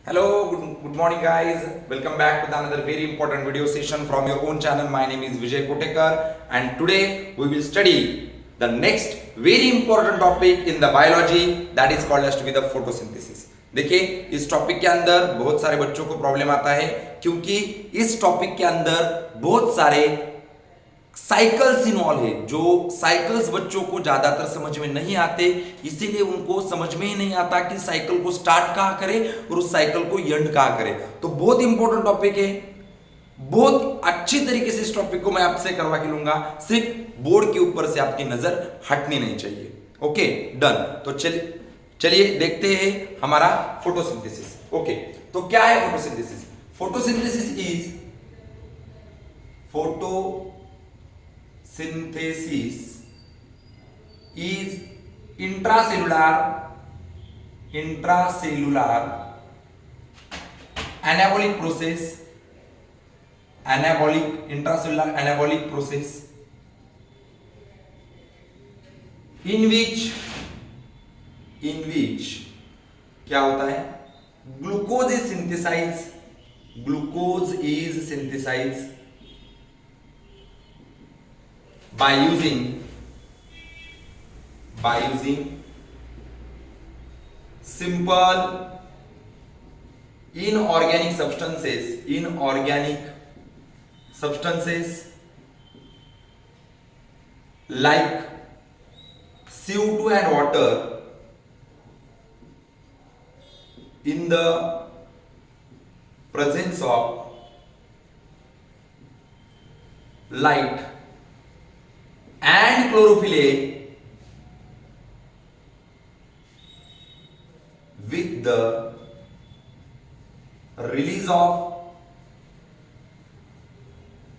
Good morning, guys. Welcome back to another very important video session from your own channel. My name is Vijay Kotekar, and today we will study the next very important topic in the biology, that is called as to be the photosynthesis. देखिए, इस topic के अंदर बहुत सारे बच्चों को problem आता है क्योंकि इस टॉपिक के अंदर बहुत सारे साइकिल्स इन्वॉल्व है। जो साइकिल्स बच्चों को ज्यादातर समझ में नहीं आते, इसीलिए उनको समझ में ही नहीं आता कि साइकिल को स्टार्ट कहां करे और उस साइकिल को एंड कहां करे। तो बहुत इंपॉर्टेंट टॉपिक है, बहुत अच्छी तरीके से इस टॉपिक को मैं आपसे करवा के लूंगा। सिर्फ बोर्ड के ऊपर से आपकी नजर हटनी नहीं चाहिए। Okay, done. तो चलिए देखते हैं हमारा फोटोसिंथेसिस। ओके, तो क्या है photosynthesis? Photosynthesis is intracellular anabolic process, intracellular anabolic process in which क्या होता है? Glucose is synthesized by using simple inorganic substances like CO2 and water in the presence of light and chlorophyll A with the release of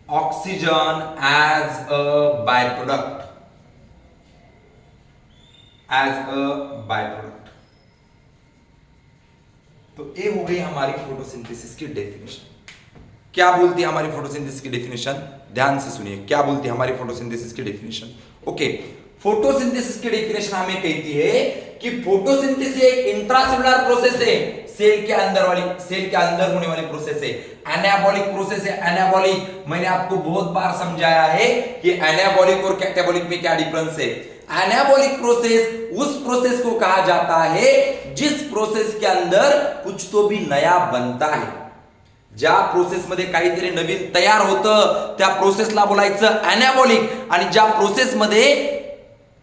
oxygen as a byproduct. तो ये हो गई हमारी photosynthesis की definition. क्या बोलती है हमारी फोटोसिंथेसिस की डेफिनेशन? ध्यान से सुनिए, क्या बोलती है हमारी फोटोसिंथेसिस की डेफिनेशन। ओके, फोटोसिंथेसिस की डेफिनेशन हमें कहती है कि फोटोसिंथेसिस एक इंट्रासेलुलर प्रोसेस है, सेल के अंदर होने वाली प्रोसेस है। एनाबॉलिक प्रोसेस है। एनाबॉलिक मैंने आपको बहुत बार समझाया है कि एनाबॉलिक और कैटाबॉलिक में क्या डिफरेंस है। एनाबॉलिक प्रोसेस उस प्रोसेस को कहा जाता है जिस प्रोसेस के अंदर कुछ तो भी नया बनता है। ज्या प्रोसेसमध्ये काहीतरी नवीन तयार होतं त्या प्रोसेसला बोलायचं एनाबॉलिक, आणि ज्या प्रोसेसमध्ये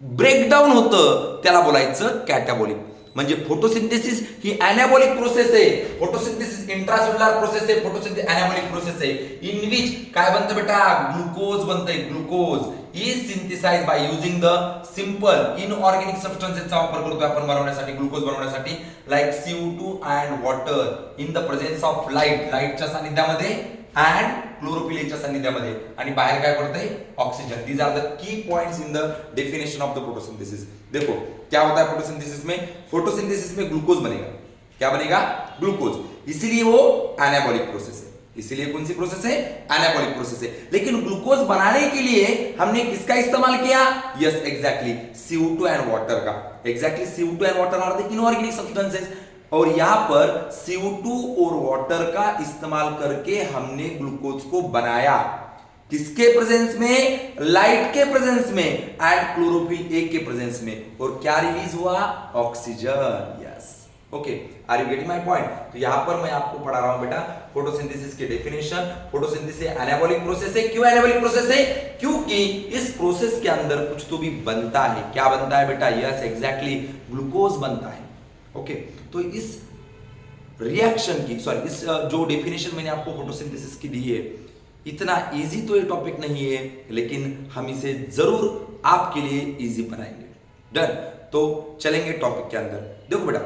ब्रेकडाऊन होतं त्याला बोलायचं कॅटाबॉलिक। म्हणजे फोटोसिंथेसिस ही एनाबॉलिक प्रोसेस आहे, फोटोसिंथेसिस इंट्रासेल्युलर प्रोसेस आहे, फोटोसिंथेसिस एनाबॉलिक प्रोसेस आहे। इन विच काय बनतं बेटा? ग्लुकोज बनतंय। Glucose is synthesised by using the simple inorganic सबस्टन्सेसचा वापर करतोय आपण बनवण्यासाठी, ग्लुकोज बनवण्यासाठी, like CO2 and water in the presence of लाईटच्या सानिध्यामध्ये अँड क्लोरोफिल एच्या सानिध्यामध्ये, आणि बाहेर काय पडतंय? Oxygen. These are the key points in the definition of the photosynthesis. देखो क्या होता है फोटोसिंथेसिस में ग्लूकोज बनेगा। क्या बनेगा? ग्लूकोज। इसीलिए वो एनाबॉलिक प्रोसेस है। इसीलिए कौन सी प्रोसेस है? एनाबॉलिक प्रोसेस है। लेकिन ग्लूकोज बनाने के लिए हमने किसका इस्तेमाल किया? Yes, exactly CO2 and water का। Exactly CO2 and water are the inorganic substances, और यहां पर CO2 और वाटर का इस्तेमाल करके हमने ग्लूकोज को बनाया। किसके प्रेजेंस में? लाइट के प्रेजेंस में एंड क्लोरोफिल ए के प्रेजेंस में। और क्या रिलीज हुआ? Oxygen. Yes, okay, are you getting my point? तो यहां पर मैं आपको पढ़ा रहा हूं बेटा फोटोसिंथेसिस की डेफिनेशन। फोटोसिंथेसिस एनाबॉलिक प्रोसेस है। क्यों एनाबॉलिक प्रोसेस है? क्योंकि इस प्रोसेस के अंदर कुछ तो भी बनता है। क्या बनता है बेटा? यस, एग्जैक्टली ग्लूकोज बनता है। ओके, तो इस रिएक्शन की इस जो डेफिनेशन मैंने आपको फोटोसिंथेसिस की दी है, इतना इजी तो ये टॉपिक नहीं है, लेकिन हम इसे जरूर आपके लिए इजी बनाएंगे। डन। तो चलेंगे टॉपिक के अंदर। देखो बेटा,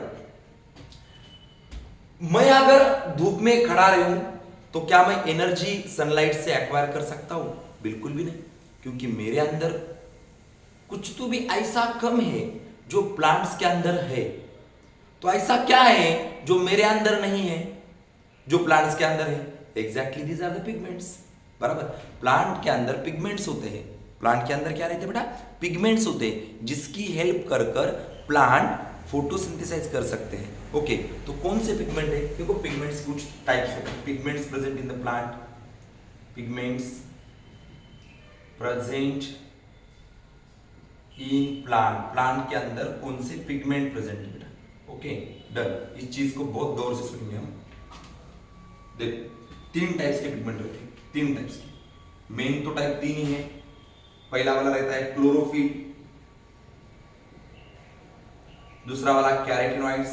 मैं अगर धूप में खड़ा रहूं तो क्या मैं एनर्जी सनलाइट से एक्वायर कर सकता हूं? बिल्कुल भी नहीं, क्योंकि मेरे अंदर कुछ तो भी ऐसा कम है जो प्लांट्स के अंदर है। तो ऐसा क्या है जो मेरे अंदर नहीं है, जो प्लांट्स के अंदर है? Exactly these are the pigments. बराबर, प्लांट के अंदर पिगमेंट्स होते हैं। प्लांट के अंदर क्या रहते हैं बेटा? पिगमेंट्स होते हैं, जिसकी हेल्प कर प्लांट फोटोसिंथेसाइज कर सकते हैं। ओके, तो कौन से पिगमेंट है? देखो पिगमेंट्स कुछ टाइप्स है, pigments present in the plant, pigments present in plant, plant के अंदर कौन से पिगमेंट प्रेजेंट है बेटा? ओके डन, इस चीज को बहुत गौर से सुनेंगे हम। देखो 3 टाइप्स के पिगमेंट होते हैं, 3 टाइप्स के, मेन तो टाइप 3 ही है। पहला वाला रहता है क्लोरोफिल, दूसरा वाला कैरोटीनॉइड्स,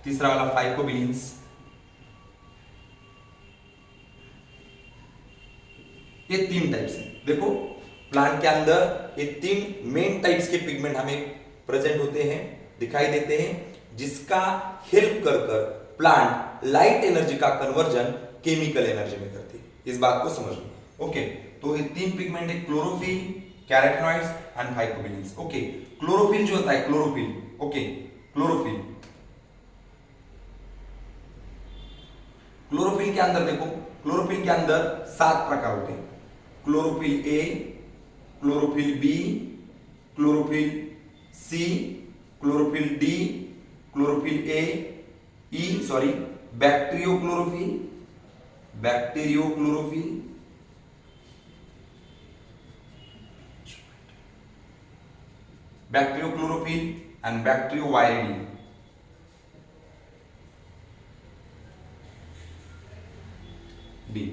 तीसरा वाला फाइकोबिलिन्स। ये 3 टाइप्स हैं। देखो प्लांट के अंदर ये 3 मेन टाइप्स के पिगमेंट हमें प्रेजेंट होते हैं, दिखाई देते हैं, जिसका हेल्प कर कर प्लांट लाइट एनर्जी का कन्वर्जन केमिकल एनर्जी में करती है। इस बात को समझ लो। ओके, तो ये 3 पिगमेंट है, chlorophyll, carotenoids and phycobilins. Okay, chlorophyll जो होता है, क्लोरोफिल, ओके क्लोरोफिल, क्लोरोफिल के अंदर देखो, क्लोरोफिल के अंदर 7 प्रकार होते हैं। Chlorophyll a, chlorophyll b, chlorophyll c, chlorophyll d, chlorophyll a, e sorry, bacteriochlorophyll, bacteriochlorophyll, bacteriochlorophyll and bacterioviridin. B,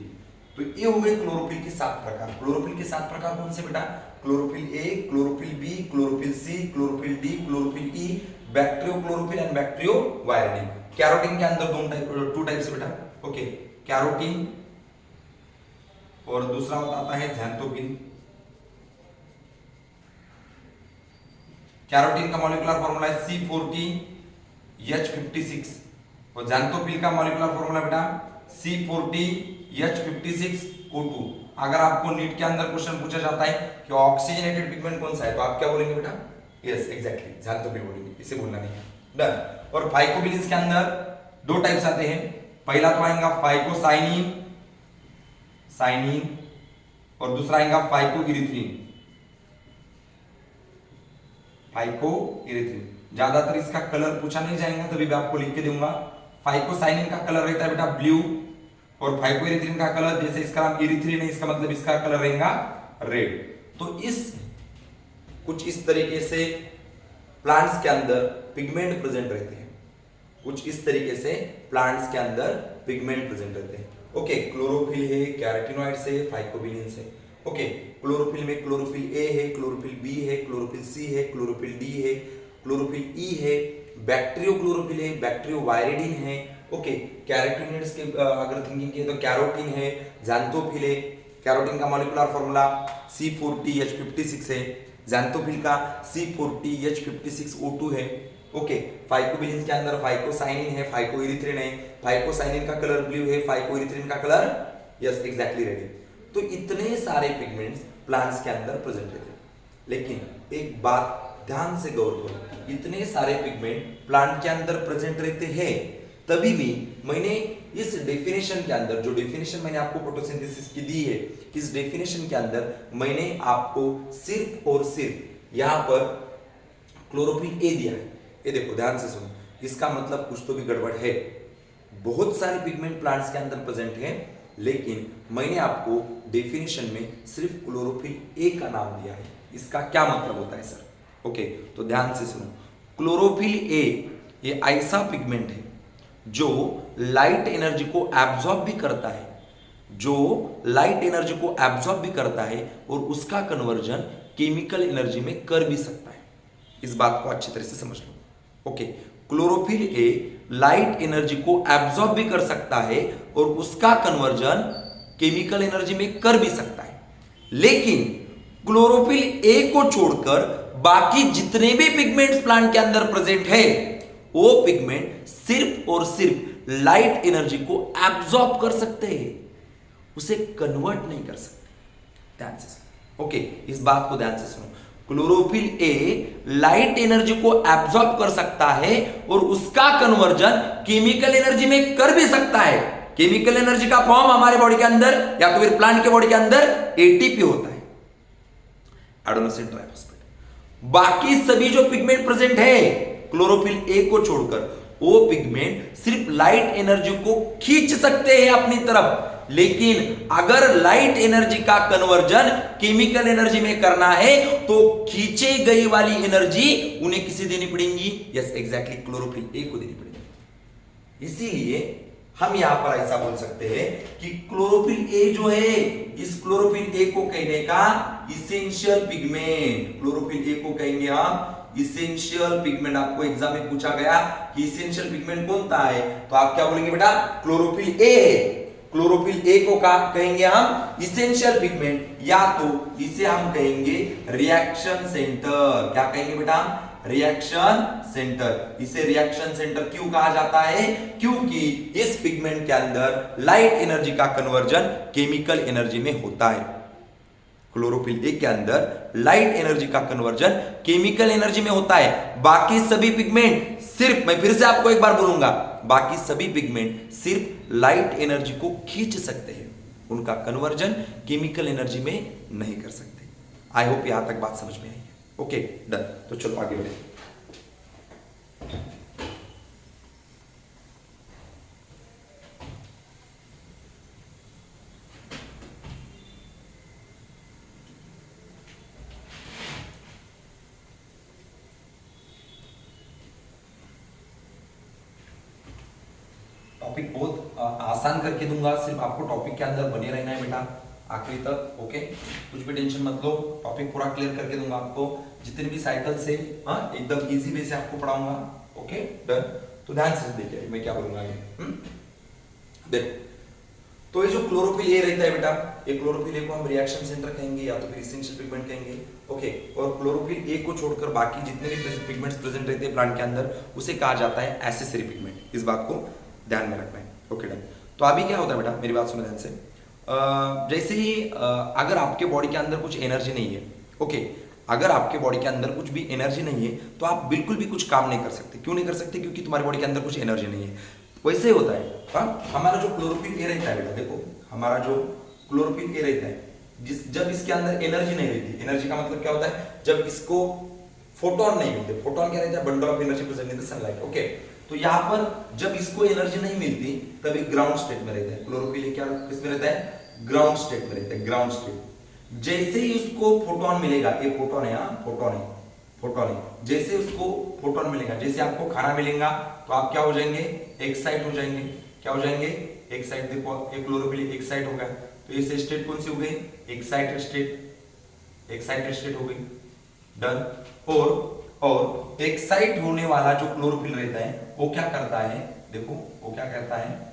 तो ये हो गए क्लोरोफिल के 7 प्रकार। क्लोरोफिल के 7 प्रकार कौन से बेटा? Chlorophyll a, chlorophyll b, chlorophyll c, chlorophyll d, chlorophyll e, bacteriochlorophyll and bacterioviridin. Carotene के अंदर 2 टाइप्स बेटा। ओके, कैरोटीन और दूसरा आता है ज़ैंथोपिन। कैरोटीन का मॉलिक्यूलर फार्मूला है C40H56 और ज़ैंथोपिन का मॉलिक्यूलर फार्मूला बेटा C40H56O2। अगर आपको नीट के अंदर क्वेश्चन पूछा जाता है कि ऑक्सीजनेटेड पिगमेंट कौन सा है, तो आप क्या बोलेंगे बेटा? यस एग्जैक्टली ज़ैंथोपिन बोलेंगे, इसे भूलना नहीं है। डन। और फाइकोबिलिन्स के अंदर 2 टाइप्स आते हैं। पहला तो आएगा फाइकोसाइनिन, साइनिन, और दूसरा आएगा फाइकोइरिथ्रिन, फाइकोइरिथ्रिन। ज्यादातर इसका कलर पूछा नहीं जाएगा, तभी मैं आपको लिख के दूंगा। फाइकोसाइनिन का कलर रहता है बेटा ब्लू, और फाइकोइरिथ्रिन का कलर, जैसे इसका नाम इरिथ्रिन है, इसका मतलब इसका कलर रहेगा रेड। तो कुछ इस तरीके से प्लांट्स के अंदर पिगमेंट प्रेजेंट रहते हैं, कुछ इस तरीके से प्लांट्स के अंदर पिगमेंट प्रेजेंट रहते हैं। ओके, क्लोरोफिल है, कैरोटीनॉइड्स है, फाइकोबिलिन्स है। ओके, क्लोरोफिल में क्लोरोफिल ए है, क्लोरोफिल बी है, क्लोरोफिल सी है, क्लोरोफिल डी है, क्लोरोफिल ई है, बैक्टीरियोक्लोरोफिल है, बैक्टीरियोवायरिडिन है। ओके, कैरोटीनॉइड्स के अगर थिंकिंग की तो कैरोटीन है, ज़ैंथोफिल है। कैरोटीन का मॉलिक्यूलर फार्मूला C40H56 है, ज़ैंथोफिल का C40H56O2 है। ओके, फाइकोबिलिन्स के अंदर फाइकोसाइनिन है, फाइकोइरिथ्रिन है। फाइकोसाइनिन का कलर ब्लू है, फाइकोइरिथ्रिन का कलर यस एग्जैक्टली रेड है। तो इतने सारे पिगमेंट्स प्लांट्स के अंदर प्रेजेंट रहते हैं। लेकिन एक बात ध्यान से गौर करो, इतने सारे पिगमेंट प्लांट के अंदर प्रेजेंट रहते हैं, तभी भी मैंने इस डेफिनेशन के अंदर, जो डेफिनेशन मैंने आपको फोटोसिंथेसिस की दी है, इस डेफिनेशन के अंदर मैंने आपको सिर्फ और सिर्फ यहां पर क्लोरोफिल ए दिया है। ये देखो ध्यान से सुनो, इसका मतलब कुछ तो भी गड़बड़ है। बहुत सारे पिगमेंट प्लांट्स के अंदर प्रेजेंट हैं, लेकिन मैंने आपको डेफिनेशन में सिर्फ क्लोरोफिल ए का नाम दिया है। इसका क्या मतलब होता है सर? ओके, तो ध्यान से सुनो, क्लोरोफिल ए ये ऐसा पिगमेंट है जो लाइट एनर्जी को एब्जॉर्ब भी करता है, जो लाइट एनर्जी को एब्जॉर्ब भी करता है और उसका कन्वर्जन केमिकल एनर्जी में कर भी सकता है। इस बात को अच्छी तरह से समझ लो। Okay, chlorophyll A light energy को एब्जॉर्ब भी कर सकता है और उसका कन्वर्जन केमिकल एनर्जी में कर भी सकता है। लेकिन क्लोरोफिल ए को छोड़कर बाकी जितने भी पिगमेंट्स प्लांट के अंदर प्रेजेंट है, वो पिगमेंट सिर्फ और सिर्फ लाइट एनर्जी को एब्जॉर्ब कर सकते हैं, उसे कन्वर्ट नहीं कर सकते। ध्यान से सुनो। ओके, इस बात को ध्यान से सुनो, क्लोरोफिल ए लाइट एनर्जी को एब्जॉर्ब कर सकता है और उसका कन्वर्जन केमिकल एनर्जी में कर भी सकता है। केमिकल एनर्जी का फॉर्म हमारे बॉडी के अंदर या तो फिर प्लांट के बॉडी के अंदर एटीपी होता है, एडेनोसिन ट्राइफॉस्फेट। बाकी सभी जो पिगमेंट प्रेजेंट है क्लोरोफिल ए को छोड़कर, वो पिगमेंट सिर्फ लाइट एनर्जी को खींच सकते हैं अपनी तरफ। लेकिन अगर लाइट एनर्जी का कन्वर्जन केमिकल एनर्जी में करना है तो खींचे गई वाली एनर्जी उन्हें किसे देनी पड़ेगी? यस एग्जैक्टली, क्लोरोफिल ए को देनी पड़ेगी। इसीलिए हम यहां पर ऐसा बोल सकते हैं कि क्लोरोफिल ए जो है, इस क्लोरोफिल ए को कहने का इसेंशियल पिगमेंट, क्लोरोफिल ए को कहेंगे हम इसेंशियल पिगमेंट। आपको एग्जाम में पूछा गया कि इसेंशियल पिगमेंट कौन सा है, तो आप क्या बोलेंगे बेटा? क्लोरोफिल ए है। क्लोरोफिल ए को कहेंगे हम इसेंशियल पिगमेंट, या तो इसे हम कहेंगे रिएक्शन सेंटर। क्या कहेंगे बेटा? Reaction centre. इसे रिएक्शन सेंटर क्यों कहा जाता है? क्योंकि इस पिगमेंट के अंदर लाइट एनर्जी का कन्वर्जन केमिकल एनर्जी में होता है। क्लोरोफिल ए के अंदर लाइट एनर्जी का कन्वर्जन केमिकल एनर्जी में होता है। बाकी सभी पिगमेंट सिर्फ, मैं फिर से आपको एक बार बोलूंगा, बाकी सभी पिगमेंट सिर्फ लाइट एनर्जी को खींच सकते हैं, उनका कन्वर्जन केमिकल एनर्जी में नहीं कर सकते। आई होप यहां तक बात समझ में आई है। ओके डन, तो चलो आगे बढ़े। टॉपिक बहुत आसान करके दूंगा, सिर्फ आपको टॉपिक के अंदर बने रहना है बेटा आखिरी तक। ओके, कुछ भी टेंशन मत लो, टॉपिक पूरा क्लियर करके दूंगा आपको। जितने भी साइकिल से एकदम इजी वे से आपको पढ़ाऊंगा। ओके डन, तो ध्यान से देखिए मैं क्या बोलूंगा आगे। देख, तो ये जो क्लोरोफिल ए रहता है बेटा, ये क्लोरोफिल ए को हम रिएक्शन सेंटर कहेंगे या तो फिर इसेंशियल पिगमेंट कहेंगे। ओके, और क्लोरोफिल ए को छोड़कर बाकी जितने भी पिगमेंट्स प्रेजेंट रहते हैं प्लांट के अंदर, उसे कहा जाता है एसेसरी पिगमेंट। इस बात को ध्यान में रखना है। ओके डन, तो अभी क्या होता है बेटा, मेरी बात सुनो ध्यान से। जैसे ही अगर आपके बॉडी के अंदर कुछ एनर्जी नहीं है, ओके, अगर आपके बॉडी के अंदर कुछ भी एनर्जी नहीं है तो आप बिल्कुल भी कुछ काम नहीं कर सकते। क्यों नहीं कर सकते? क्योंकि तुम्हारी बॉडी के अंदर कुछ एनर्जी नहीं है। वैसे ही होता है हमारा जो क्लोरोफिल ए रहता है बेटा, देखो हमारा जो क्लोरोफिल ए रहता है, जब इसके अंदर एनर्जी नहीं रहती, एनर्जी का मतलब क्या होता है? जब इसको फोटोन नहीं मिलते। फोटोन क्या रहता है? Bundle of energy present in the sunlight. Okay, तो यहाँ पर जब इसको एनर्जी नहीं मिलती तब एक ग्राउंड स्टेट में रहता है। क्लोरोफिल क्या किसमें रहता है? ग्राउंड स्टेट में रहता है, ग्राउंड स्टेट। जैसे ही उसको फोटोन मिलेगा, ये फोटोन है, फोटोन है, फोटोन है, जैसे उसको फोटोन मिलेगा, जैसे आपको खाना मिलेगा तो आप क्या हो जाएंगे? एक्साइट हो जाएंगे। क्या हो जाएंगे? एक्साइट। देखो एक क्लोरोफिल एक्साइट हो गया, तो इस स्टेट कौन सी हो गई? Excited state. एक्साइटेड स्टेट हो गई, डन। और एक्साइट होने वाला जो क्लोरोफिल रहता है वो क्या करता है? देखो वो क्या करता है,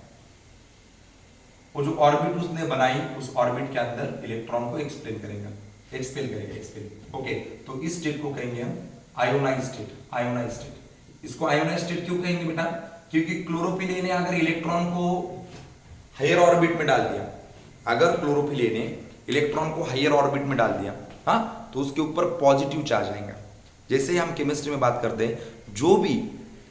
वो जो ऑर्बिट उसने बनाई, उस ऑर्बिट के अंदर इलेक्ट्रॉन को एक्सपेल करेगा। एक्सपेल। ओके, तो इस स्टेट को कहेंगे हम आयोनाइज स्टेट। Ionize state. इसको आयोनाइज स्टेट क्यों कहेंगे बेटा? क्योंकि क्लोरोफिल ए ने अगर इलेक्ट्रॉन को हायर ऑर्बिट में डाल दिया, अगर क्लोरोफिल ए ने इलेक्ट्रॉन को हायर ऑर्बिट में डाल दिया, तो उसके ऊपर पॉजिटिव चार्ज आएगा। जैसे ही हम केमिस्ट्री में बात करते हैं, जो भी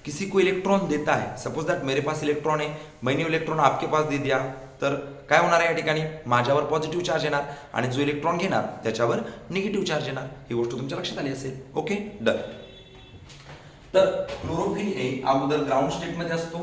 किसी को इलेक्ट्रॉन देता है, सपोज दैट मेरे पास इलेक्ट्रॉन आहे, मैंने इलेक्ट्रॉन आपके पास दे दिया, तर काय होणार आहे या ठिकाणी? माझ्यावर पॉझिटिव्ह चार्ज येणार आणि जो इलेक्ट्रॉन घेणार त्याच्यावर निगेटिव्ह चार्ज येणार। ही गोष्ट तुमच्या लक्षात आली असेल। Okay done. तर क्लोरोफिल ए अगोदर ग्राउंड स्टेट मध्ये असतो,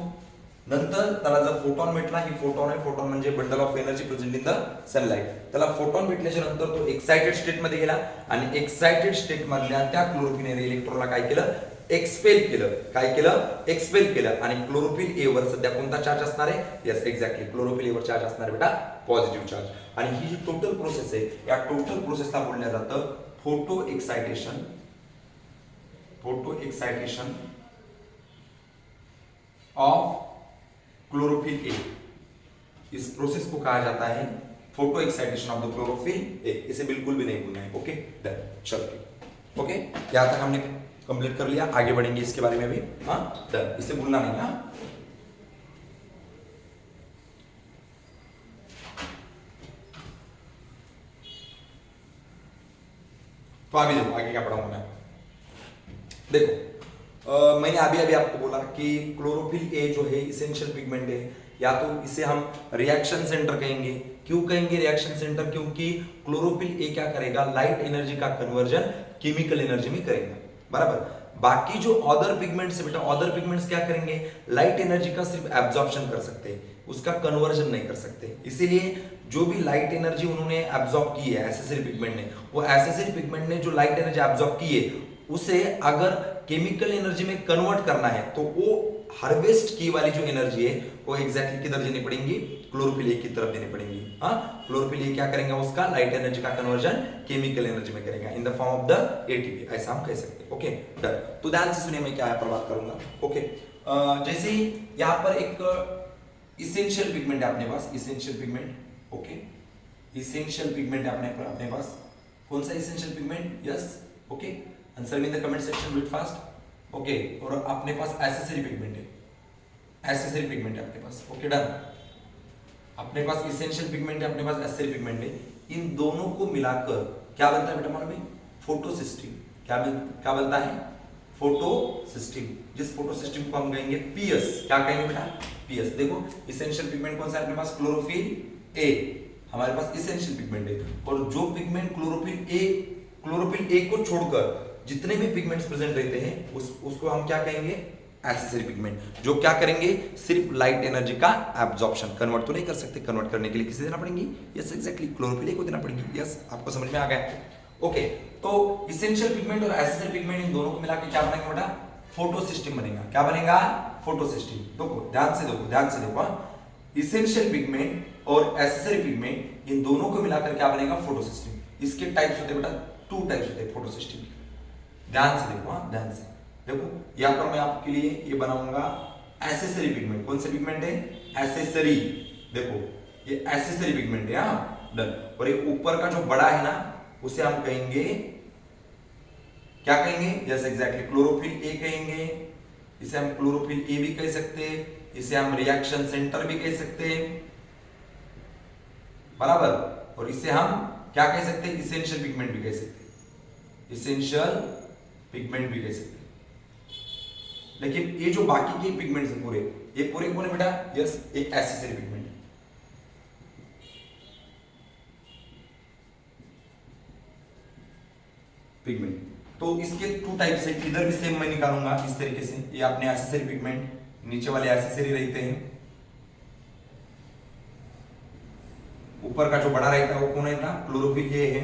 नंतर त्याला जर फोटॉन भेटला, ही फोटॉन आहे, फोटॉन म्हणजे bundle of energy present in the sunlight, त्याला फोटॉन भेटल्याच्या नंतर तो एक्साइटेड स्टेट मध्ये गेला आणि एक्साइटेड स्टेट मधल्या त्या क्लोरोफिल इलेक्ट्रॉनला काय केलं? एक्सपेल केलं। काय केलं? एक्सपेल केलं। आणि क्लोरोफिल ए वर सध्या कोणता चार्ज असणार आहे? Yes exactly, chlorophyll A were charge असणार बेटा पॉझिटिव्ह चार्ज। आणि ही जी टोटल प्रोसेस आहे, या टोटल प्रोसेसला बोलल्या जातं photo excitation. Photo excitation of chlorophyll a. इस प्रोसेस को कहा जाता है photo excitation of the chlorophyll a. इसे बिल्कुल भी नहीं भूलना है। ओके डन, चलो ओके, यहां तक हमने कंप्लीट कर लिया, आगे बढ़ेंगे इसके बारे में भी। डन, इसे भूलना नहीं। तो अभी देखो आगे क्या पढ़ाऊंगा मैं। देखो मैंने अभी अभी आपको बोला कि क्लोरोफिल ए जो है इसेंशियल पिगमेंट है, या तो इसे हम रिएक्शन सेंटर कहेंगे। क्यों कहेंगे रिएक्शन सेंटर? क्योंकि क्लोरोफिल ए क्या करेगा? लाइट एनर्जी का कन्वर्जन केमिकल एनर्जी में करेंगे, बराबर। बाकी जो अदर पिगमेंट्स है बेटा, अदर पिगमेंट्स क्या करेंगे, लाइट एनर्जी का सिर्फ एब्जॉर्प्शन कर सकते हैं, उसका कन्वर्जन नहीं कर सकते। इसीलिए जो भी लाइट एनर्जी उन्होंने एब्जॉर्ब की है एसेसरी पिगमेंट ने, वो एसेसरी पिगमेंट ने जो लाइट एनर्जी एब्जॉर्ब की है उसे अगर केमिकल एनर्जी में कन्वर्ट करना है तो वो हार्वेस्ट की वाली जो एनर्जी है वो एग्जैक्टली किधर देनी पड़ेगी, क्लोरोफिल ए की तरफ देनी पड़ेगी। हाँ, क्लोरोफिल ए क्या करेंगे, उसका लाइट एनर्जी का कन्वर्जन केमिकल एनर्जी में करेगा in the form of the ATP, ऐसा हम कह सकते हैं। Okay done. तो ध्यान से सुनिए मैं क्या है बात करूंगा। ओके जैसे ही यहाँ पर एक इसेंशियल पिगमेंट है अपने पास, essential pigment. Okay, essential pigment है अपने पास। कौन सा essential pigment? Yes, okay, answer in the comment section with fast. Okay, और अपने पास एसेसरी पिगमेंट है, एसेसरी पिगमेंट है अपने पास। Okay done. अपने पास इसेंशियल पिगमेंट है, अपने पास एसेसरी पिगमेंट है। इन दोनों को मिलाकर क्या बनता है बेटा हमारा भाई? फोटोसिस्टीन। क्या बनता है? फोटोसिस्टीन। जिस फोटोसिस्टीन को हम कहेंगे पीएस। क्या कहेंगे बेटा? पीएस। देखो इसेंशियल पिगमेंट कौन सा है अपने पास? क्लोरोफिल ए हमारे पास इसेंशियल पिगमेंट है। और जो पिगमेंट क्लोरोफिल ए को छोड़कर जितने भी पिगमेंट्स प्रेजेंट रहते हैं उसको हम क्या कहेंगे? Accessory pigment. जो क्या करेंगे? सिर्फ लाइट एनर्जी का एब्जॉर्प्शन, कन्वर्ट तो नहीं कर सकते, कन्वर्ट करने के लिए किसे देना पड़ेगी? यस एग्जैक्टली, क्लोरोफिल ए को देना पड़ेगी। यस, आपको समझ में आ गया? ओके, तो इसेंशियल पिगमेंट और एसेसरी पिगमेंट इन दोनों को मिला के क्या बनेगा बेटा? फोटोसिस्टीन बनेगा। क्या बनेगा? फोटोसिस्टीन। देखो ध्यान से देखो। इसेंशियल पिगमेंट और एसेसरी पिगमेंट इन दोनों को मिलाकर क्या बनेगा? फोटोसिस्टीन। इसके टाइप्स होते हैं बेटा, 2 टाइप्स होते हैं फोटोसिस्टीन। ध्यान से देखो, हाँ ध्यान से देखो। यहाँ पर मैं आपके लिए ये बनाऊंगा एसेसरी पिगमेंट। कौन से पिगमेंट है? एसेसरी। देखो ये एसेसरी पिगमेंट है, हाँ डन। और ये ऊपर का जो बड़ा है ना उसे हम कहेंगे, क्या कहेंगे? यस एग्जैक्टली, क्लोरोफिल ए कहेंगे। इसे हम क्लोरोफिल ए भी कह सकते हैं, इसे हम रिएक्शन सेंटर भी कह सकते हैं, बराबर। और इसे हम क्या कह सकते हैं? इसेंशियल पिगमेंट भी कह सकते हैं, इसेंशियल पिगमेंट भी कह सकते हैं। लेकिन ये जो बाकी के पिगमेंट्स हैं पूरे, ये पूरे कौन है बेटा? यस, एक एसेसरी पिगमेंट है। पिगमेंट तो इसके 2 टाइप्स है। इधर भी सेम मैं निकालूंगा इस तरीके से। ये अपने एसेसरी पिगमेंट, नीचे वाले एसेसरी रहते हैं, ऊपर का जो बड़ा रहता है वो कौन रहता? क्लोरोफिल ए है।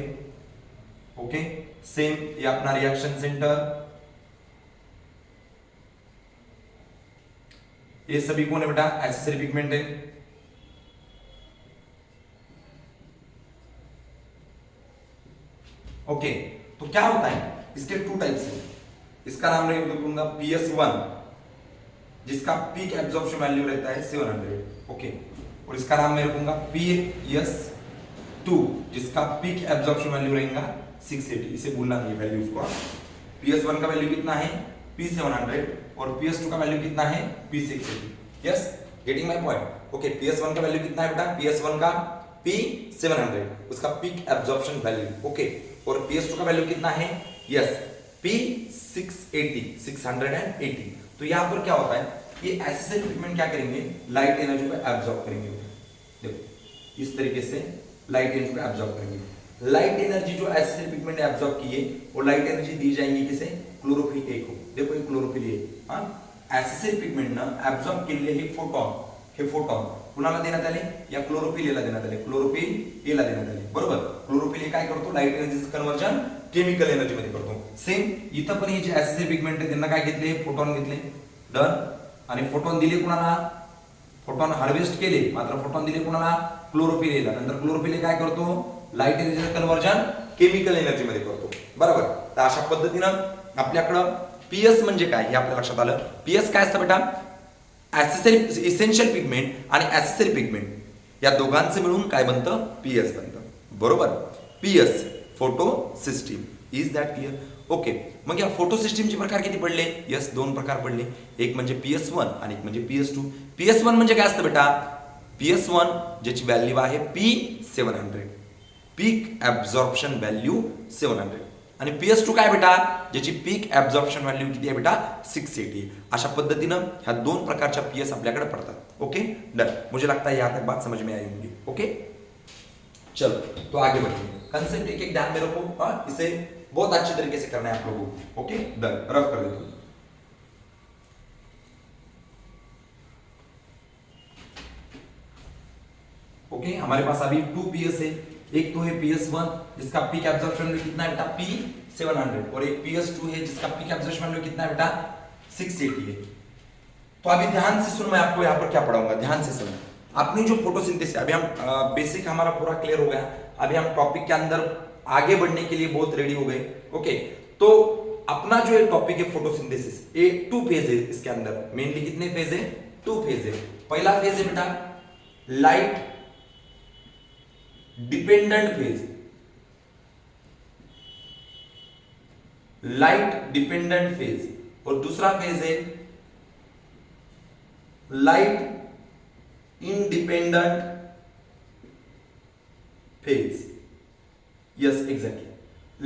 ओके, सेम ये अपना रिएक्शन सेंटर, ये सभी कौन है बेटा? एसेसरी पिगमेंट है। ओके, तो क्या होता है? इसके 2 टाइप्स हैं। इसका नाम रखूंगा PS1 जिसका पीक एब्जॉर्प्शन वैल्यू रहता है 700। ओके, और इसका नाम मैं रखूंगा PS2 जिसका पीक एब्जॉर्प्शन वैल्यू रहेगा 680। इसे भूलना नहीं वैल्यूज को। PS1 का वैल्यू कितना है? P700 और PS2 का वैल्यू कितना है? P680। Yes, getting my point? Okay, PS1 का वैल्यू कितना है बेटा? PS1 का P700 उसका पीक एब्जॉर्प्शन वैल्यू। ओके, और PS2 का वैल्यू कितना है? Yes, P680। तो यहां पर क्या होता है? ये एसेसरी पिगमेंट क्या करेंगे? लाइट एनर्जी को एब्जॉर्ब करेंगे। देखो इस तरीके से लाइट एनर्जी को एब्जॉर्ब करेंगे। लाइट एनर्जी जो एसेसरी पिगमेंट ने एब्जॉर्ब की है वो लाइट एनर्जी दी जाएगी किसे? क्लोरोफिल ए को। देखो ये क्लोरोफिल ए, हाँ एसेसरी पिगमेंट ना एब्जॉर्ब केलेले हे फोटॉन कुणाला देण्यात आले? या क्लोरोफिल एला देण्यात आले, क्लोरोफिल एला देण्यात आले, बरोबर। क्लोरोफिल ए काय करतो? लाइट एनर्जीचं कन्वर्जन केमिकल एनर्जी मध्ये करतो। सेम इथं पण हे जे एसेसरी पिगमेंट आहे त्यांना काय घेतले? फोटॉन घेतले, डन। आणि फोटॉन दिले कुणाला? फोटॉन हार्वेस्ट केले, मात्र फोटॉन दिले कुणाला? क्लोरोफिल एला। नंतर क्लोरोफिल ए काय करतो? लाइट एनर्जीचं कन्वर्जन केमिकल एनर्जी मध्ये करतो, बरोबर। तर अशा पद्धतीनं आपल्याकडं पीएस म्हणजे काय हे आपल्या लक्षात आलं। पीएस काय असतं बेटा? एसेसरी इसेंशियल पिगमेंट आणि एसेसरी पिगमेंट या दोघांचं मिळून काय बनतं? पीएस बनतं, बरोबर। PS photosystem, is that clear? Okay, मग या फोटोसिस्टीमचे प्रकार किती पडले? यस, 2 प्रकार पडले। एक म्हणजे PS1 आणि एक म्हणजे PS2। PS1 म्हणजे काय असतं बेटा? PS1 ज्याची व्हॅल्यू आहे P700, पीक ऍब्झॉर्प्शन व्हॅल्यू 700, आणि PS2 काय बेटा? ज्याची पीक ऍब्झॉर्प्शन व्हॅल्यू किती आहे बेटा? 680। अशा पद्धतीनं ह्या 2 प्रकारच्या पीएस आपल्याकडे पडतात। ओके डन, मुझे लगता है यहाँ तक बात समझ में आई होगी। ओके चलो तो आगे बढ़िए, कंसेप्ट एक एक ध्यान में रखो, इसे बहुत अच्छे तरीके से करना है आप लोगों को। ओके डन, रफ कर देते हैं। ओके हमारे पास अभी 2 पीएस है, एक तो है PS1 जिसका पीक एब्जॉर्प्शन वैल्यू कितना है बेटा P700, और एक PS2 है जिसका पीक एब्जॉर्प्शन वैल्यू कितना है बेटा 680 है। तो अभी ध्यान से सुनो, मैं आपको यहाँ पर क्या पढ़ाऊंगा, ध्यान से सुनो। अपनी जो फोटोसिंथेसिस, अभी हम बेसिक हमारा पूरा क्लियर हो गया, अभी हम टॉपिक के अंदर आगे बढ़ने के लिए बहुत रेडी हो गए। ओके तो अपना जो एक टॉपिक है फोटोसिंथेसिस, ये 2 फेज है, इसके अंदर मेनली कितने फेज है, 2 फेज है। पहला फेज है बेटा light dependent phase, light dependent phase, और दूसरा फेज है light independent phase. Yes exactly,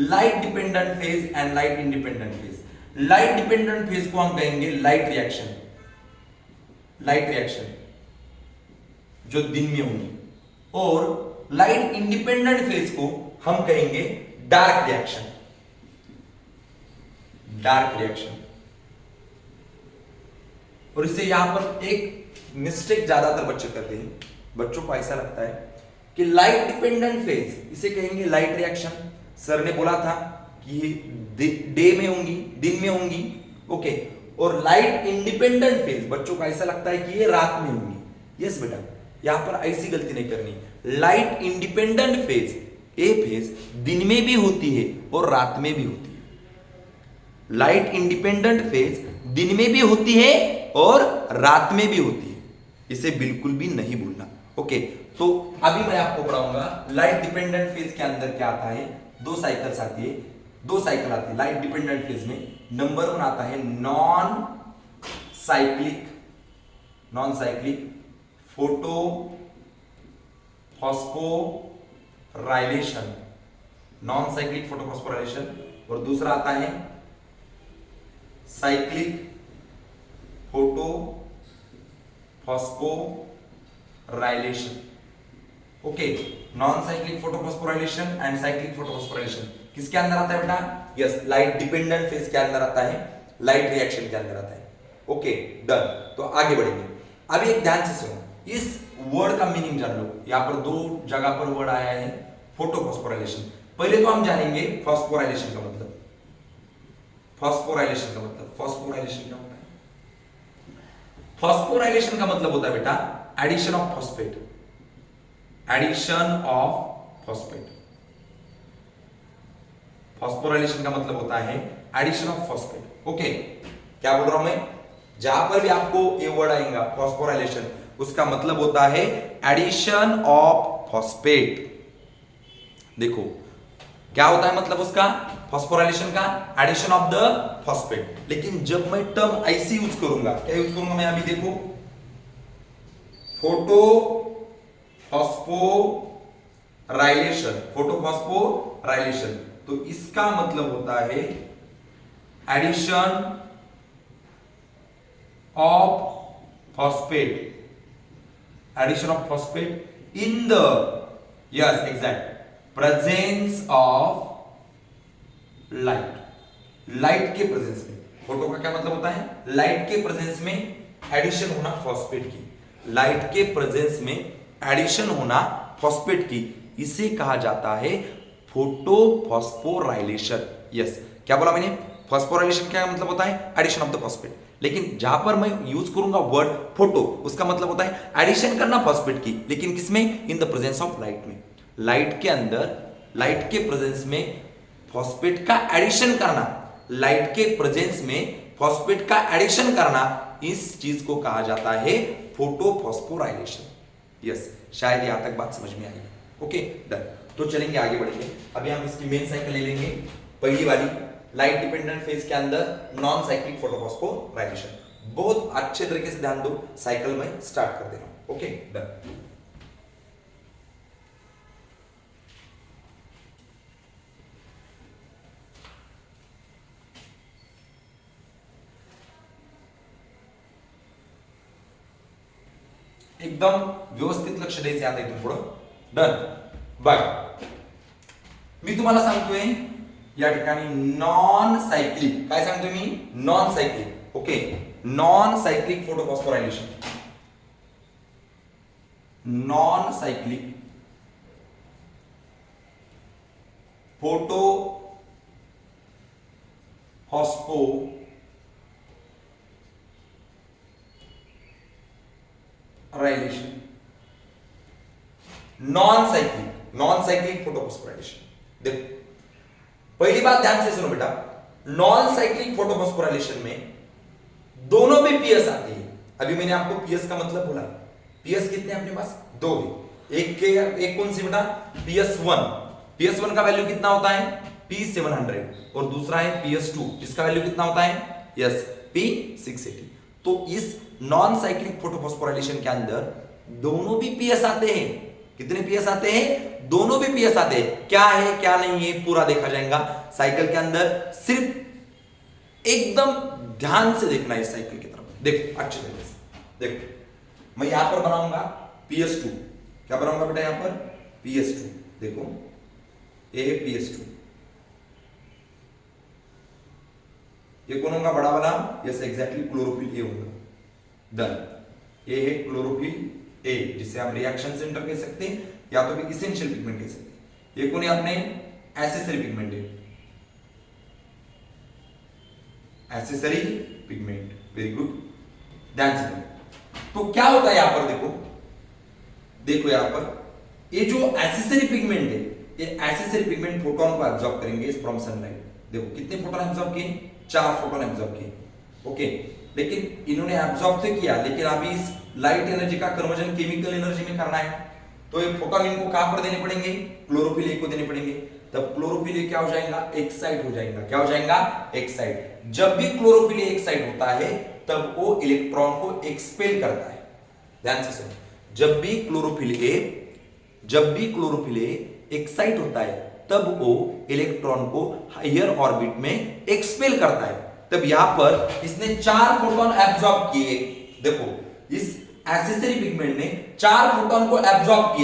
light dependent phase and light independent phase. Light dependent phase को हम कहेंगे लाइट रिएक्शन, लाइट रिएक्शन जो दिन में होंगी, और लाइट इंडिपेंडेंट फेज को हम कहेंगे डार्क रिएक्शन, डार्क रिएक्शन। और इससे यहां पर एक मिस्टेक ज्यादातर बच्चे करते हैं, बच्चों को ऐसा लगता है कि लाइट डिपेंडेंट फेज इसे कहेंगे लाइट रिएक्शन, सर ने बोला था कि ये डे में होंगी, दिन में होंगी। ओके, और लाइट इंडिपेंडेंट फेज बच्चों को ऐसा लगता है कि ये रात में होंगी। यस बेटा, यहां पर ऐसी गलती नहीं करनी। Light independent phase, A phase दिन में भी होती है और रात में भी होती है। लाइट इंडिपेंडेंट फेज दिन में भी होती है और रात में भी होती है, इसे बिल्कुल भी नहीं भूलना। ओके, तो अभी मैं आपको पढ़ाऊंगा लाइट डिपेंडेंट फेज के अंदर क्या आता है। 2 साइकिल्स आती है, 2 साइकिल आती है लाइट डिपेंडेंट फेज में। नंबर 1 आता है non cyclic, non cyclic photo phosphorylation, non cyclic photo phosphorylation, और दूसरा आता है cyclic photo phosphorylation. Okay, non cyclic photo phosphorylation and cyclic photo phosphorylation किसके अंदर आता है बेटा? यस, लाइट डिपेंडेंट फेज के अंदर आता है, लाइट रिएक्शन के अंदर आता है। ओके डन, तो आगे बढ़ेंगे। अभी एक ध्यान से सुनो, इस वर्ड का मीनिंग जान लो। यहां पर 2 जगह पर वर्ड आया है फोटो फॉस्फोराइलेशन। पहले तो हम जानेंगे फॉस्फोराइलेशन का मतलब। फॉस्फोराइलेशन का मतलब, फॉस्फोराइलेशन क्या होता है? फॉस्फोराइलेशन का मतलब होता है बेटा addition of phosphate, addition of phosphate. Phosphorylation का मतलब होता है एडिशन ऑफ फॉस्फेट। ओके, क्या बोल रहा हूं मैं? जहां पर भी आपको ये वर्ड आएगा फॉस्फोराइलेशन, उसका मतलब होता है एडिशन ऑफ फॉस्फेट। देखो क्या होता है मतलब उसका, फॉस्फोराइलेशन का एडिशन ऑफ द फॉस्फेट। लेकिन जब मैं टर्म ऐसे यूज करूंगा, क्या यूज करूंगा मैं? अभी देखो, फोटो फॉस्फोराइलेशन, फोटो फॉस्फोराइलेशन, तो इसका मतलब होता है addition of phosphate, addition of phosphate in the, yes exact, presence of light, light के प्रेजेंस में। फोटो का क्या मतलब होता है? लाइट के प्रेजेंस में एडिशन होना फॉस्फेट की, लाइट के प्रेजेंस में एडिशन होना फॉस्फेट की, इसे कहा जाता है फोटो फॉस्फोराइलेशन। यस, क्या बोला मैंने? फॉस्फोराइलेशन क्या मतलब होता है? Addition of the phosphate. लेकिन जहां पर मैं यूज करूंगा वर्ड फोटो, उसका मतलब होता है एडिशन करना फॉस्फेट की, लेकिन किसमें? In the presence of light में। लाइट के अंदर, लाइट के प्रेजेंस में फॉस्फेट का एडिशन करना, लाइट के प्रेजेंस में फॉस्फेट का एडिशन करना, इस चीज को कहा जाता है फोटो फॉस्फोराइलेशन। यस, शायद यहां तक बात समझ में आई है। ओके डन, तो चलेंगे आगे बढ़ेंगे। अभी हम इसकी मेन साइकिल ले लेंगे, पहली वाली लाइट डिपेंडेंट फेज के अंदर नॉन साइक्लिक फोटो फॉस्फोराइलेशन। बहुत अच्छे तरीके से ध्यान दो, साइकिल में स्टार्ट कर देना। ओके डन, एकदम व्यवस्थित लक्ष द्यायचे आता इथून पुढं। डन, बघ मी तुम्हाला सांगतोय या ठिकाणी नॉन सायक्लिक, काय सांगतो मी, non cyclic. Okay, non cyclic photophosphorylation, non cyclic photo phosphorylation, non cyclic photophosphorylation. देखो पहली बात ध्यान से सुनो बेटा, नॉन साइक्लिक फोटोफॉस्फोराइलेशन में दोनों पे पीएस आते हैं. अभी मैंने आपको पीएस का मतलब बोला. पीएस कितने अपने पास, दो है. एक कौन सी बेटा, PS1. PS1 का वैल्यू कितना होता है, P700, और दूसरा है PS2 जिसका वैल्यू कितना होता है, यस, P680. तो इस नॉन साइक्लिक फोटोफॉस्फोराइलेशन के अंदर दोनों भी पीएस आते हैं. कितने पीएस आते हैं, दोनों भी पीएस आते हैं. क्या है क्या नहीं है पूरा देखा जाएगा साइकिल के अंदर. सिर्फ एकदम ध्यान से देखना है इस साइकिल की तरफ. देखो अच्छे तरीके से देखो, मैं यहां पर बनाऊंगा PS2. क्या बनाऊंगा बेटा यहां पर, PS2. देखो ये है PS2. ये कौन होगा बड़ा वाला, यस एग्जैक्टली क्लोरोफिल ए होगा. डन. ये है क्लोरोफिल ए, जिसे आप रिएक्शन सेंटर कह सकते हैं या तो भी इसेंशियल पिगमेंट कह सकते हैं. ये कौन है अपने, एसेसरी पिगमेंट है, एसेसरी पिगमेंट. वेरी गुड, ध्यान से. तो क्या होता है यहां पर, देखो यहां पर ये जो एसेसरी पिगमेंट है, ये एसेसरी पिगमेंट फोटोन को एब्जॉर्ब करेंगे फ्रॉम सनलाइट. देखो कितने फोटोन एब्जॉर्ब किए, 4 फोटोन एब्जॉर्ब किए. ओके, लेकिन इन्होंने एब्जॉर्ब तो किया, लेकिन अभी इस लाइट एनर्जी का कन्वर्जन केमिकल एनर्जी में करना है. तो ये फोटोन इनको कहां पर देने पड़ेंगे, क्लोरोफिल ए को देने पड़ेंगे. तब क्लोरोफिल ए क्या हो जाएगा, एक्साइट हो जाएगा. क्या हो जाएगा, एक्साइट. जब भी क्लोरोफिल ए एक्साइट होता है तब वो इलेक्ट्रॉन को एक्सपेल करता है. ध्यान से सुनो, जब भी क्लोरोफिल ए एक्साइट होता है तब वो इलेक्ट्रॉन को हायर ऑर्बिट में एक्सपेल करता है. तब यहां पर इसने 4 फोटोन एब्जॉर्ब किए. देखो इस एसेसरी पिगमेंट ने 4 फोटोन को एब्जॉर्ब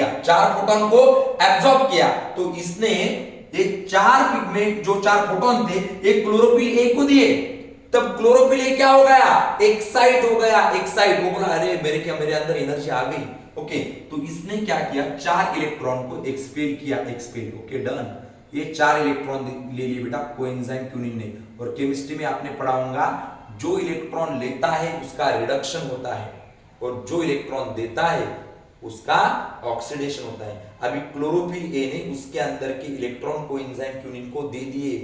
किया. तो इसने ये 4 पिगमेंट, जो 4 फोटोन थे, ये क्लोरोफिल ए को दिए. तब क्लोरोफिल ए क्या हो गया, एक्साइट हो गया. एक्साइट वो बोला, अरे मेरे अंदर एनर्जी आ गई. ओके, तो इसने क्या किया, 4 इलेक्ट्रॉन को एक्सपेल किया. Okay done. ये 4 इलेक्ट्रॉन ले लिए बेटा कोएंजाइम क्यूनिन ने. और केमिस्ट्री में आपने पढ़ा होगा, जो इलेक्ट्रॉन लेता है उसका रिडक्शन होता है और जो इलेक्ट्रॉन देता है उसका ऑक्सीडेशन होता है. अभी क्लोरोफिल ए ने उसके अंदर के इलेक्ट्रॉन कोएंजाइम क्यूनिन को दे दिए,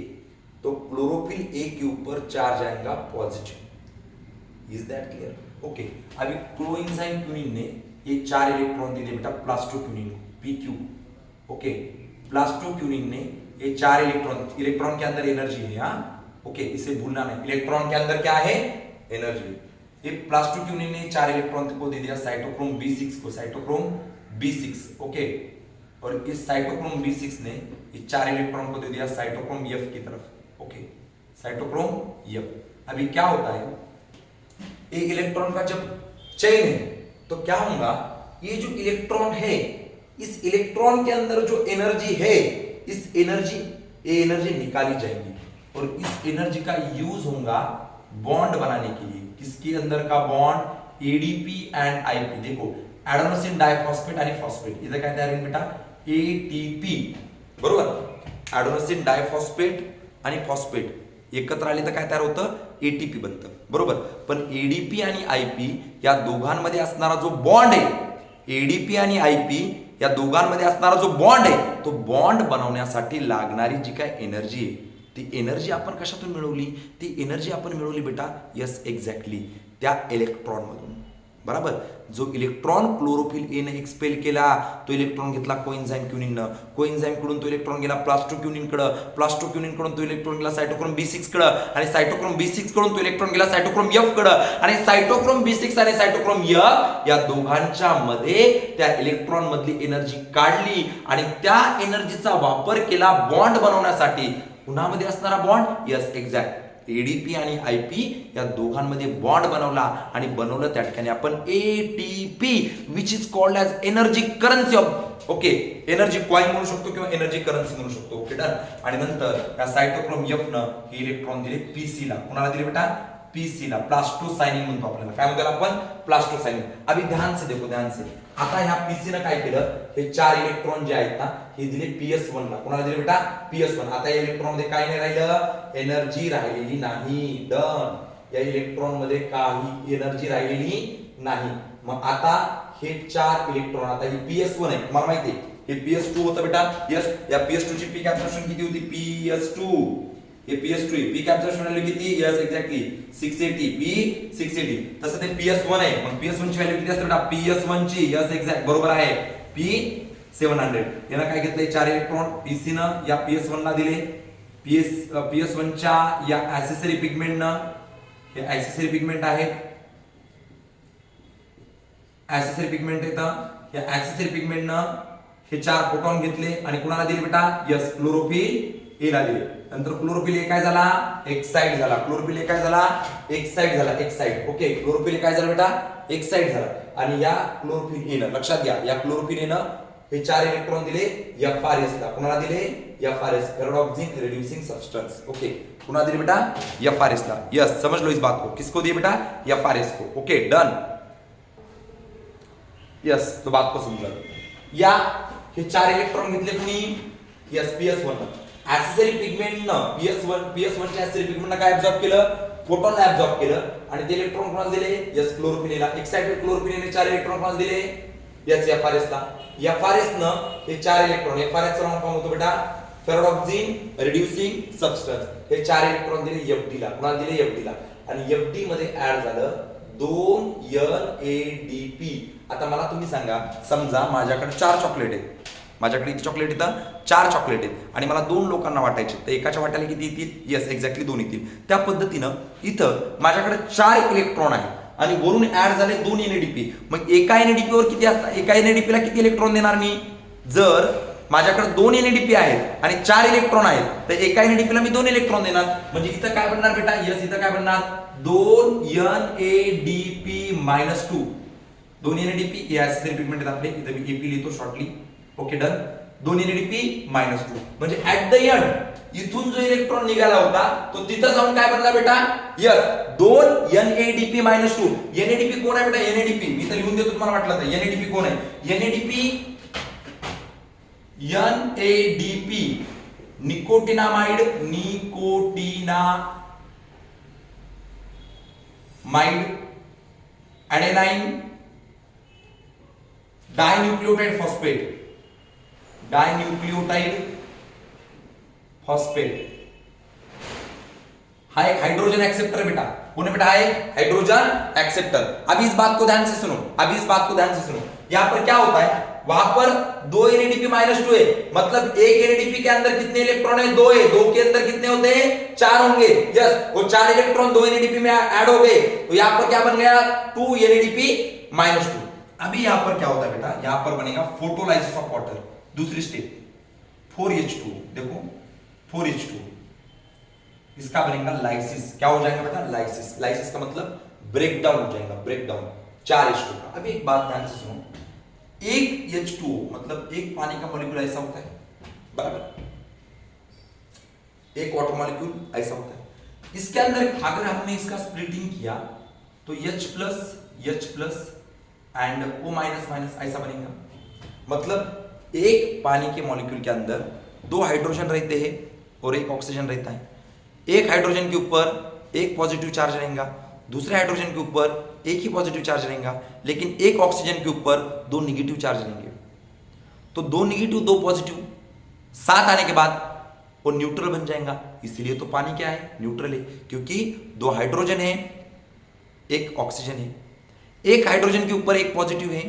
तो क्लोरोफिल ए के ऊपर चार्ज आएगा positive. Is that clear? Okay, अभी कोएंजाइम क्यूनिन ने ये 4 इलेक्ट्रॉन दे दिए बेटा प्लास्टो क्यूनिन को, PQ. ओके, प्लास्टो क्यूनिन ने ये 4 इलेक्ट्रॉन के अंदर एनर्जी है. हाँ ओके, इसे भूलना नहीं. इलेक्ट्रॉन के अंदर क्या है, एनर्जी. ये प्लास्टो क्यूनिन ने 4 इलेक्ट्रॉन को दे दिया साइटोक्रोम B6 को, साइटोक्रोम B6. ओके, और इस साइटोक्रोम B6 ने ये 4 इलेक्ट्रॉन को दे दिया साइटोक्रोम F की तरफ. Okay, cytochrome F. अभी क्या होता है, ये इलेक्ट्रॉन का जब चेन है तो क्या होगा, ये जो इलेक्ट्रॉन है, इस इलेक्ट्रॉन के अंदर जो एनर्जी है, ये एनर्जी निकाली जाएगी और इस एनर्जी का यूज होगा बॉन्ड बनाने के लिए. किसके अंदर का बॉन्ड, ADP एंड IP. देखो एडेनोसिन डायफॉस्फेट आणि फॉस्फेट, इथं काय तयार होईल बेटा, ATP. बरोबर, एडेनोसिन डायफॉस्फेट आणि फॉस्फेट एकत्र आले तर काय तयार होतं, ATP बनतं. बरोबर, पण ADP आणि IP या दोघांमध्ये असणारा जो बॉन्ड आहे, ADP आणि IP या दोघांमध्ये असणारा जो बॉन्ड आहे, तो बॉन्ड बनवण्यासाठी लागणारी जी काय एनर्जी आहे, ती एनर्जी आपण कशातून मिळवली, ती एनर्जी आपण मिळवली बेटा, यस एक्झॅक्टली, त्या इलेक्ट्रॉन मधून. बरोबर, जो इलेक्ट्रॉन क्लोरोफिल ए ने एक्सपेल केला, तो इलेक्ट्रॉन घेतला कोएंजाइम क्यूनिननं, कोएंजाइम कडून तो इलेक्ट्रॉन गेला प्लास्टो क्यूनिनकडं, प्लास्टो क्यूनिनकडून तो इलेक्ट्रॉन गेला साइटोक्रोम B6 कडं, आणि साइटोक्रोम B6 कडून तो इलेक्ट्रॉन गेला साइटोक्रोम F कडं, आणि साइटोक्रोम B6 आणि साइटोक्रोम F या दोघांच्या मध्ये त्या इलेक्ट्रॉन मधली एनर्जी काढली आणि त्या एनर्जीचा वापर केला बॉन्ड बनवण्यासाठी. पुन्हा मध्ये असणारा बॉन्ड, यस एक्झॅक्ट, एडीपी आणि आयपी या दोघांमध्ये बॉन्ड बनवला आणि बनवलं त्या ठिकाणी आपण ATP which is called as energy currency of okay energy coin म्हणू शकतो किंवा एनर्जी करन्सी म्हणू शकतो ओके डन. आणि नंतर या सायटोक्रोम एफ न हे इलेक्ट्रॉन दिले पीसी ला. कोणाला दिले बेटा? पीसी ला. प्लास्टोसायनिन म्हणतो आपल्याला. काय म्हणतो आपण? प्लास्टोसायनिन. अभी ध्यान से देखो, ध्यान से. आता ह्या पीसी न काय केलं? हे 4 इलेक्ट्रॉन जे आहेत ना हे दिले PS1 ला. कोणाला दिले बेटा? PS1. आता या इलेक्ट्रॉन मध्ये काय नाही राहिलं? एनर्जी राहिलेली नाही. डन. या इलेक्ट्रॉन मध्ये काही एनर्जी राहिलेली नाही. मग आता हे 4 इलेक्ट्रॉन, आता हे PS1 आहे तुम्हाला माहिती आहे, हे PS2 होतं बेटा. यस, या PS2 ची पीक ऍब्सॉर्प्शन किती होती? PS2 हे PS2 आहे. पीक ऍब्सॉर्प्शन व्हॅल्यू किती? Yes exactly 680. P680. तसं ते PS1 आहे. मग PS1 ची व्हॅल्यू किती असते बेटा? PS1 ची यस एक्झॅक्ट बरोबर आहे P700. यानं काय घेतलंय? 4 इलेक्ट्रॉन PC न या PS1 ला दिले. PS1 च्या या ऍक्सेसरी पिगमेंट न, हे ऍक्सेसरी पिगमेंट आहे, ऍक्सेसरी पिगमेंट येतं. या ऍक्सेसरी पिगमेंट न हे 4 प्रोटॉन घेतले आणि कुणाला दिले बेटा? यस क्लोरोफिल ए ला दिले. नंतर क्लोरोफिल ए काय झाला? एक्साइड झाला. क्लोरोफिल ए काय झाला? एक्साइड झाला. Exide okay. क्लोरोफिल ए काय झाला बेटा? एक्साइड झाला. आणि या क्लोरोफिल ए न लक्षात घ्या, या क्लोरोफिल ए न हे 4 इलेक्ट्रॉन दिले FRS ला. कुणाला दिले? FRS ferredoxin reducing substance okay. कुणाला दिले बेटा? FRS ला. यस समझ लो इस बात को. किसको दिए बेटा? FRS को ओके डन. यस तो बात को समझा. या हे 4 इलेक्ट्रॉन घेतले कुणी? यस PS1 न. ऍक्सेसरी पिगमेंट न PS1 च्या ऍक्सेसरी पिगमेंट काय ऍब्सॉर्ब केलं? फोटॉन ऍब्सॉर्ब केलं आणि ते इलेक्ट्रॉन कोणाला दिले? यस क्लोरोफिल ला. एक्साइटेड क्लोरोफिल ने 4 इलेक्ट्रॉन कोणाला दिले? यस FRS ला. FRS न हे 4 इलेक्ट्रॉन, FRS चा नाम काय होतो बेटा? फेरोडॉक्सिन रिड्यूसिंग सब्सटेंस. हे 4 इलेक्ट्रॉन दिले FD ला. कोणाला दिले? FD ला. आणि FD मध्ये ऍड झालं 2 NADP. आता मला तुम्ही सांगा, समजा माझ्याकडे 4 चॉकलेट आहेत. माझ्याकडे किती चॉकलेट येतं? 4 चॉकलेट आहेत आणि मला 2 लोकांना वाटायचे, तर एकाच्या वाट्याला किती येतील? यस एक्झॅक्टली 2 येतील. त्या पद्धतीनं इथं माझ्याकडे 4 इलेक्ट्रॉन आहे आणि वरून ऍड झाले 2 NADP. मग एका NADP वर किती असतात? एका NADP ला किती इलेक्ट्रॉन देणार मी? जर माझ्याकडे 2 NADP आहेत आणि 4 इलेक्ट्रॉन आहेत तर एका NADP ला मी 2 इलेक्ट्रॉन देणार. म्हणजे इथं काय बनणार बेटा? यस इथं काय बनणार? 2 NADP-2. 2 NADP हे ऍक्सेसरी पिगमेंट आहेत आपले. इथं मी AP लिहितो शॉर्टली ओके डन. 2 NADP-2 म्हणजे ऍट द एंड इथून जो इलेक्ट्रॉन निघाला होता तो तिथं जाऊन काय बनला बेटा? Yes 2 NADP-2. NADP कोण आहे बेटा? NADP मी तर लिहून देतो तुम्हाला वाटलं तर. NADP कोण आहे? NADP nicotinamide. Adenine dinucleotide phosphate. हा एक हाइड्रोजन एक्सेप्टर बेटा. कौन है बेटा? है हाइड्रोजन एक्सेप्टर. अभी इस बात को ध्यान से सुनो. यहां पर क्या होता है? वहां पर 2 NADP-2 है, मतलब एक NADP के अंदर कितने इलेक्ट्रॉन है? 2 है. 2 के अंदर कितने होते हैं? 4 होंगे. यस वो 4 इलेक्ट्रॉन 2 NADP में ऐड हो गए तो यहां पर क्या बन गया? 2 NADP-2. अभी यहां पर क्या होता है बेटा? यहां पर बनेगा फोटोलाइसिस ऑफ वाटर. दूसरी स्टेप 4H2. देखो 4H2 इसका बनेगा लाइसिस. क्या हो जाएगा बेटा? लाइसिस. लाइसिस का मतलब ब्रेकडाउन हो जाएगा. ब्रेकडाउन 4H2 का. अभी एक बात ध्यान से सुनो. एक H2O मतलब एक पानी का मॉलिक्यूल ऐसा होता है बराबर, एक वाटर मॉलिक्यूल ऐसा होता है. इसके अंदर अगर हमने इसका स्प्लिटिंग किया तो H+ एंड O- ऐसा बनेगा. मतलब एक पानी के मॉलिक्यूल के अंदर 2 हाइड्रोजन रहते हैं और एक ऑक्सीजन रहता है. एक हाइड्रोजन के ऊपर एक पॉजिटिव चार्ज रहेगा, दूसरे हाइड्रोजन के ऊपर एक ही पॉजिटिव चार्ज रहेगा, लेकिन एक ऑक्सीजन के ऊपर 2 निगेटिव चार्ज रहेंगे. तो 2 निगेटिव 2 पॉजिटिव साथ आने के बाद वो न्यूट्रल बन जाएगा. इसीलिए तो पानी क्या है? न्यूट्रल है, क्योंकि 2 हाइड्रोजन है एक ऑक्सीजन है. एक हाइड्रोजन के ऊपर एक पॉजिटिव है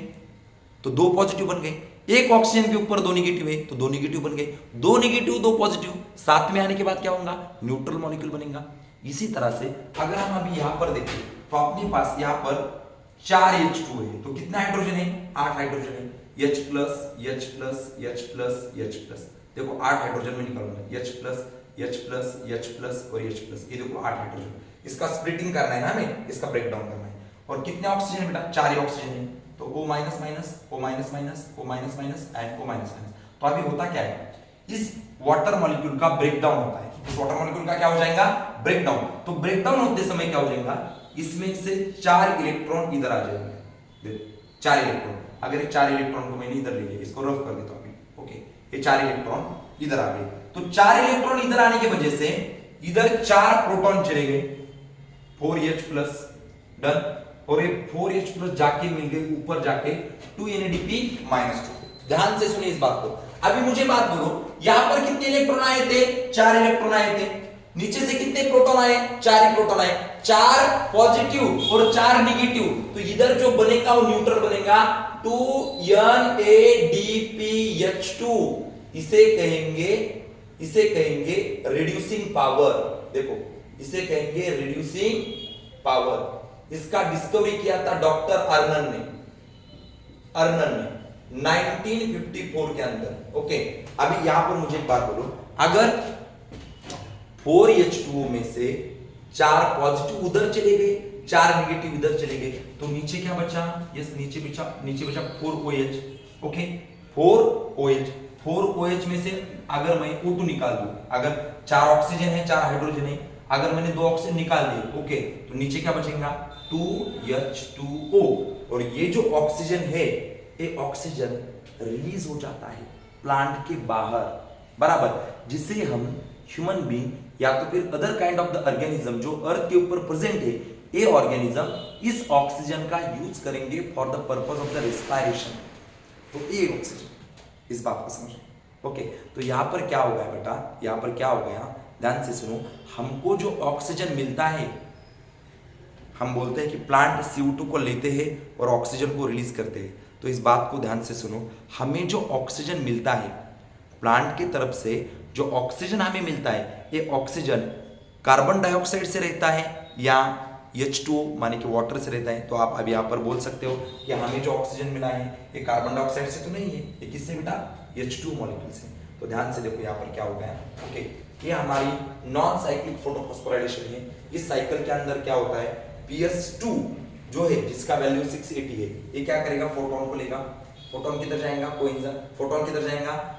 तो 2 पॉजिटिव बन गए. एक ऑक्सीजन के ऊपर 2 निगेटिव है तो 2 निगेटिव बन गए. 2 निगेटिव 2 पॉजिटिव साथ में आने के बाद क्या होगा? न्यूट्रल मॉलिक्यूल बनेगा. इसी तरह से अगर हम अभी यहां पर देखें तो अपने पास यहां पर 4H2 है तो कितना हाइड्रोजन है? 8 हाइड्रोजन है. H+, H+, H+, H+. देखो 8 हाइड्रोजन में निकालूंगा. H+, H प्लस और H प्लस, ये देखो 8 हाइड्रोजन। इसका स्प्लिटिंग करना है ना हमें, इसका ब्रेक डाउन करना है। और कितने ऑक्सीजन है बेटा? 4 ही ऑक्सीजन है, तो O minus minus, O minus minus, O minus minus and O minus minus. तो अभी होता क्या है, इस वाटर मॉलिक्यूल का ब्रेक डाउन होता है। इस वाटर मॉलिक्यूल का क्या हो जाएगा? Break down. तो ब्रेक डाउन होते समय क्या हो जाएगा, इसमें से 4 इलेक्ट्रॉन इधर आ जाएंगे। देखो 4 इलेक्ट्रॉन, अगर ये 4 इलेक्ट्रॉन को मैंने इधर ले लिया, इसको रफ कर देता हूं अभी। ओके, ये 4 इलेक्ट्रॉन इधर आ गए, तो 4 इलेक्ट्रॉन इधर आने की वजह से इधर 4 प्रोटॉन चले गए, 4H प्लस, डन। और ये 4H प्लस जाके मिल गए ऊपर जाके 2NADP माइनस 2। ध्यान से सुनिए इस बात को। अभी मुझे बात बोलो, यहां पर कितने इलेक्ट्रॉन आए थे? 4 इलेक्ट्रॉन आए थे। नीचे से कितने प्रोटॉन आए? 4 ही प्रोटॉन आए, 4 पॉजिटिव और 4 नेगेटिव। तो इधर जो बनेगा वो न्यूट्रल बनेगा, 2NADPH2। इसे कहेंगे रिड्यूसिंग पावर। देखो, इसे कहेंगे रिड्यूसिंग पावर। इसका डिस्कवरी किया था डॉक्टर अर्नन ने 1954 के अंदर। ओके, अभी यहां पर मुझे एक बात बोलो, अगर 4H2O में से 4 पॉजिटिव उधर चले गए, 4 नेगेटिव इधर चले गए, तो नीचे क्या बचा? यस, नीचे बचा 4OH। ओके, 4OH में से अगर मैं O2 निकाल दूं, अगर 4 ऑक्सीजन है 4 हाइड्रोजन है, अगर मैंने 2 ऑक्सीजन निकाल दिए, ओके, तो नीचे क्या बचेगा? 2H2O। और ये जो ऑक्सीजन है, ये ऑक्सीजन रिलीज हो जाता है प्लांट के बाहर, बराबर, जिसे हम ह्यूमन बीइंग या तो फिर other kind of the organism जो अर्थ के ऊपर प्रेजेंट है, ये ऑर्गेनिज्म इस ऑक्सीजन का यूज करेंगे for the purpose of the respiration. तो ये ऑक्सीजन, इस बात को समझो। ओके, तो यहां पर क्या हो गया बेटा, यहां पर क्या हो गया, ध्यान से सुनो। हमको जो ऑक्सीजन मिलता है, हम बोलते हैं कि प्लांट CO2 को लेते हैं और ऑक्सीजन को रिलीज करते हैं। तो इस बात को ध्यान से सुनो, हमें जो ऑक्सीजन मिलता है प्लांट की तरफ से, जो ऑक्सीजन हमें मिलता है, ये ऑक्सीजन कार्बन डाइऑक्साइड से रहता है या H2O माने कि वाटर से रहता है। तो आप अभी यहाँ पर बोल सकते हो कि हमें जो ऑक्सीजन मिला है ये कार्बन डाइऑक्साइड से तो नहीं है, ये किससे बेटा? H2O मॉलिक्यूल से। तो ध्यान से देखो यहाँ पर क्या हो गया। ओके, ये हमारी नॉन साइक्लिक फोटोफॉस्फोराइलेशन है। इस साइकिल के अंदर क्या होता है, PS2 जो है जिसका वैल्यू 680 है, ये क्या करेगा? फोटोन को लेगा। फोटोन किधर जाएगा? कोएंजाइम। फोटोन किधर जाएगा?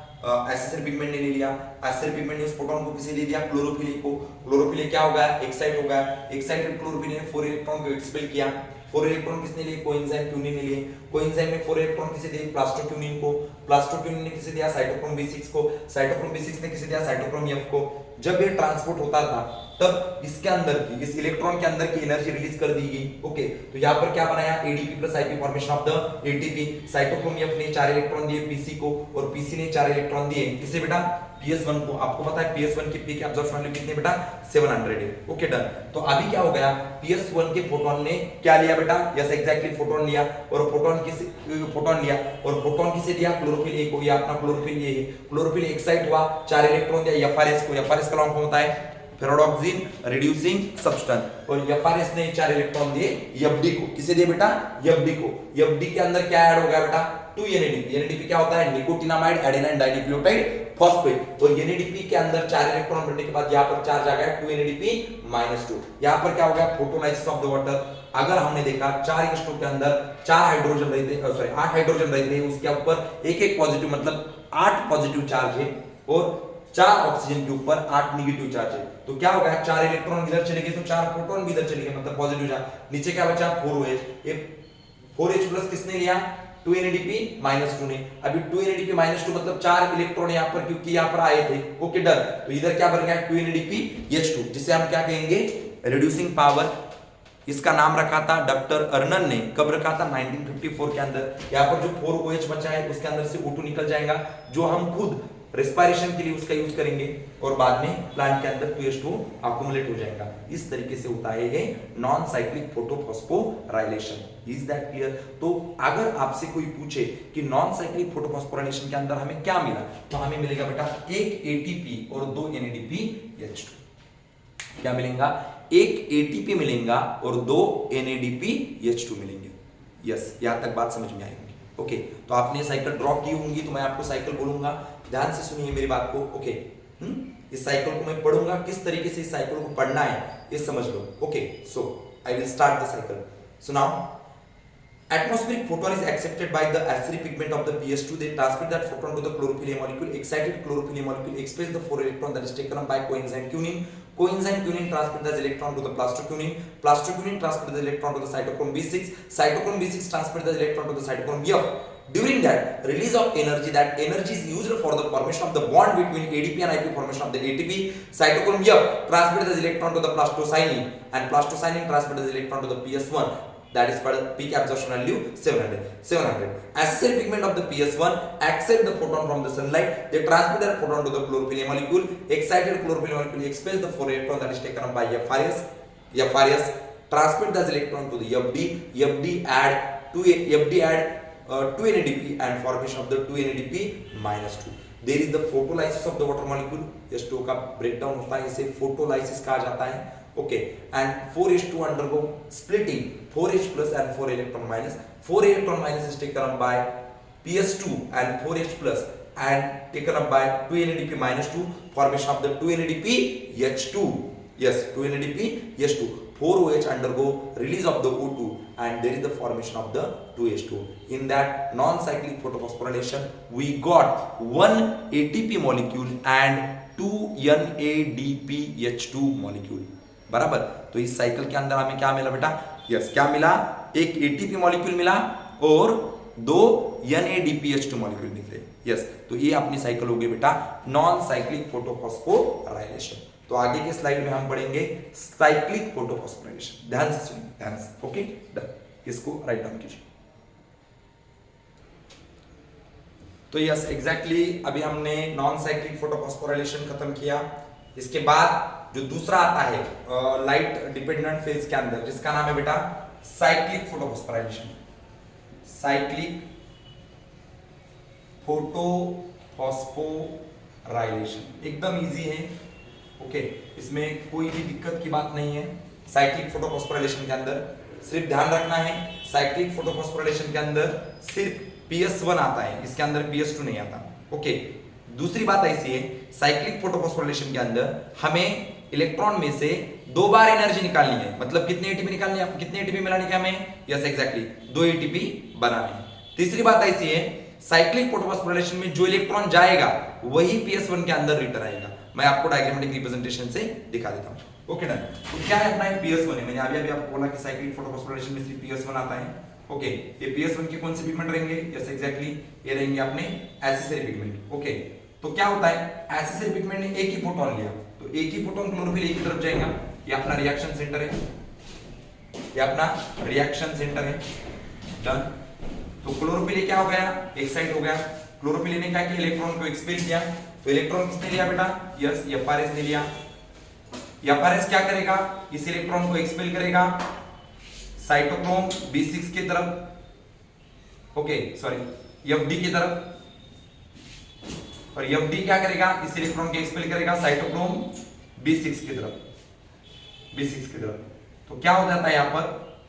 एसिड पिगमेंट ने ले लिया, एसिड पिगमेंट ने उस फोटोन को किसे ले दिया? क्लोरोफिल को। क्लोरोफिल क्या हो गया? एक्साइट हो गया। एक्साइटेड क्लोरोफिल ने 4 इलेक्ट्रॉन को एक्सपेल किया। 4 इलेक्ट्रॉन किसने लिए? कोएंजाइम क्यूनिन ने लिए। कोएंजाइम में 4 इलेक्ट्रॉन किसे दिए? प्लास्टोक्यूनिन को। प्लास्टोक्यूनिन ने किसे दिया? साइटोक्रोम B6 को। साइटोक्रोम B6 ने किसे दिया? साइटोक्रोम F को। जब ये ट्रांसपोर्ट होता था तब इसके अंदर की, इस इलेक्ट्रॉन के अंदर की एनर्जी रिलीज कर दी गई। ओके, तो यहाँ पर क्या बनाया? ADP plus IP formation of the ATP। Cytochrome F ने 4 इलेक्ट्रॉन दिए PC को और PC ने 4 इलेक्ट्रॉन दिए किसे बेटा? PS1 को। आपको पता है PS1 की पीक एब्जॉर्प्शन वैल्यू कितनी बेटा? 700 है। Okay, done. तो अभी क्या हो गया? PS1 के फोटोन ने क्या लिया बेटा? यस, एग्जैक्टली फोटोन लिया। और फोटोन लिया और फोटोन किसे दिया? क्लोरोफिल A को। ये अपना क्लोरोफिल A है। क्लोरोफिल एक्साइट हुआ, 4 इलेक्ट्रॉन दिया FRS को। FRS का लॉन्ग फॉर्म होता है फेरोडॉक्सिन रिड्यूसिंग सब्सटेंस। और FRS ने 4 इलेक्ट्रॉन दिए FD को। किसे दिए बेटा? FD को। FD के अंदर क्या ऐड हो गया बेटा? 2NADP। NADP क्या होता है? Nicotinamide adenine dinucleotide phosphate. और NADP के अंदर 4 इलेक्ट्रॉन बढ़ने के बाद यहाँ पर चार्ज आ गया 2NADP-2। यहाँ पर क्या हो गया? Photolysis of the water. अगर हमने देखा 4H2 के अंदर 4 हाइड्रोजन रहते, सॉरी 8 हाइड्रोजन रहते हैं, उसके ऊपर एक पॉजिटिव, मतलब 8 पॉजिटिव चार्ज है और 4 ऑक्सीजन के ऊपर 8 नेगेटिव चार्ज है। तो क्या हो गया? 4 इलेक्ट्रॉन इधर चले गए तो 4 प्रोटॉन भी इधर चले गए, मतलब पॉजिटिव चार्ज। नीचे क्या बचा? 4OH। ये 4H प्लस किसने लिया? 2NADP-2 ने। अभी 2NADP-2 मतलब 4 इलेक्ट्रॉन यहाँ पर, क्योंकि यहाँ पर आए थे। Okay, done. तो इधर क्या बन गया? 2NADPH2, जिसे हम क्या कहेंगे? Reducing power. इसका नाम रखा था डॉक्टर अर्नन ने। कब रखा था? 1954 के अंदर। यहाँ पर जो 4OH बचा है उसके अंदर से O2 निकल जाएगा, जो हम खुद रेस्पिरेशन के लिए उसका यूज करेंगे और बाद में प्लांट के अंदर 2H2 अक्यूमुलेट हो जाएगा। इस तरीके से होता है ये non cyclic photophosphorylation. Is that clear? तो अगर आपसे कोई पूछे कि नॉन साइक्लिक फोटोफॉस्फोराइलेशन के अंदर हमें क्या मिला, तो हमें मिलेगा बेटा 1 ATP और 2 NADPH2। क्या मिलेगा? 1 ATP मिलेगा और 2 NADPH2 मिलेंगे। यस, यहां तक बात समझ में आई होगी। ओके, तो आपने साइकिल ड्रॉ की होंगी तो मैं आपको साइकिल बोलूंगा, ध्यान से सुनिए मेरी बात को। ओके, इस साइकिल को मैं पढ़ूंगा, किस तरीके से इस साइकिल को पढ़ना है ये समझ लो। Okay, so I will start the cycle. So now atmospheric photon is accepted by the acidic pigment of the PS2. They transmit that photon to the chlorophyll molecule. Excited chlorophyll molecule expels the 4 electron that is taken up by coenzyme quinine. Coenzyme quinine transmit the electron to the plastoquinine. Plastoquinine transmit the electron to the cytochrome B6. Cytochrome B6 transmit the electron to the cytochrome Bf. During that release of energy, that energy is used for the formation of the bond between ADP and IP, formation of the ATP. Cytochrome Bf transmit the electron to the plastocyanin, and plastocyanin transmit the electron to the PS1. That is for the peak absorption value 700. Acidic pigment of the PS1 accept the photon from the sunlight. They transmit the photon to the chlorophyll molecule. Excited chlorophyll molecule expels the 4 electron that is taken up by FRS. FRS transmit the electron to the FD. FD add 2 NADP and formation of the 2 NADP minus 2. There is the photolysis of the water molecule. H2O का breakdown होता है, इसे photolysis कहा जाता है. Okay, and 4H2 undergo splitting, 4H plus and 4 electron minus. 4 electron minus is taken up by PS2 and 4H plus and taken up by 2 NADP minus 2, formation of the 2 NADP H2. Yes, 2 NADP H2. 4OH undergo release of the O2 and there is the formation of the 2H2. In that non-cyclic photophosphorylation, we got 1 ATP molecule and 2 NADPH2 molecule. बराबर। तो इस cycle के अंदर हमें क्या मिला बेटा? Yes, क्या मिला? एक एटीपी मॉलिक्यूल मिला और 2 NADPH2 मॉलिक्यूल निकले। यस, तो ये अपनी साइकिल हो गई बेटा नॉन साइक्लिक फोटोफॉस्फोराइलेशन। तो आगे के स्लाइड में हम पढ़ेंगे साइक्लिक फोटोफॉस्फोराइलेशन। ध्यान से सुनिए, ध्यान से। Okay, done. इसको राइट डाउन कीजिए। तो यस, एग्जैक्टली अभी हमने नॉन साइक्लिक फोटोफॉस्फोराइलेशन खत्म किया। इसके बाद जो दूसरा आता है लाइट डिपेंडेंट फेज के अंदर, जिसका नाम है बेटा साइक्लिक फोटोफॉस्फोराइलेशन। साइक्लिक फोटोफॉस्फोराइलेशन एकदम इजी है। ओके, इसमें कोई भी दिक्कत की बात नहीं है। साइक्लिक फोटोफॉस्फोराइलेशन के अंदर सिर्फ ध्यान रखना है, साइक्लिक फोटोफॉस्फोराइलेशन के अंदर सिर्फ PS1 आता है, इसके अंदर PS2 नहीं आता। ओके, दूसरी बात ऐसी है, साइक्लिक फोटोफॉस्फोराइलेशन के अंदर हमें इलेक्ट्रॉन में से 2 बार एनर्जी निकालनी है। मतलब कितने एटीपी निकालनी है, कितने एटीपी मिलाने के हमें? यस, एग्जैक्टली 2 एटीपी बनाने हैं। तीसरी बात ऐसी है, साइक्लिक फोटोफॉस्फोराइलेशन में जो इलेक्ट्रॉन जाएगा वही PS1 के अंदर रिटर्न आएगा। मैं आपको डायग्रामेटिक रिप्रेजेंटेशन से दिखा देता हूं। Okay, done. तो क्या है अपना PS1 है, मैंने अभी आपको बोला कि साइक्लिक फोटोफॉस्फोराइलेशन में सिर्फ PS1 आता है। ओके, ये PS1 के कौन से पिगमेंट रहेंगे? यस, एग्जैक्टली ये रहेंगे अपने एसिसरी पिगमेंट। ओके, तो क्या होता है, एसिसरी पिगमेंट ने एक ही फोटोन लिया, तो एक ही फोटोन क्लोरोफिल एक ही तरफ जाएगा। ये अपना रिएक्शन सेंटर है, ये अपना रिएक्शन सेंटर है। डन। तो क्लोरोफिल क्या हो गया? एक साइड हो गया। क्लोरोफिल ने क्या किया? इलेक्ट्रॉन को एक्सपेल किया। तो इलेक्ट्रॉन किसने लिया बेटा? यस, FRS ने लिया। FRS क्या करेगा? इस इलेक्ट्रॉन को एक्सपेल करेगा साइटोक्रोम B6 की तरफ। ओके, सॉरी, FD की तरफ। और FD क्या करेगा? इस इलेक्ट्रॉन को एक्सपेल करेगा साइटोक्रोम B6 की तरफ। तो क्या हो जाता है यहाँ पर?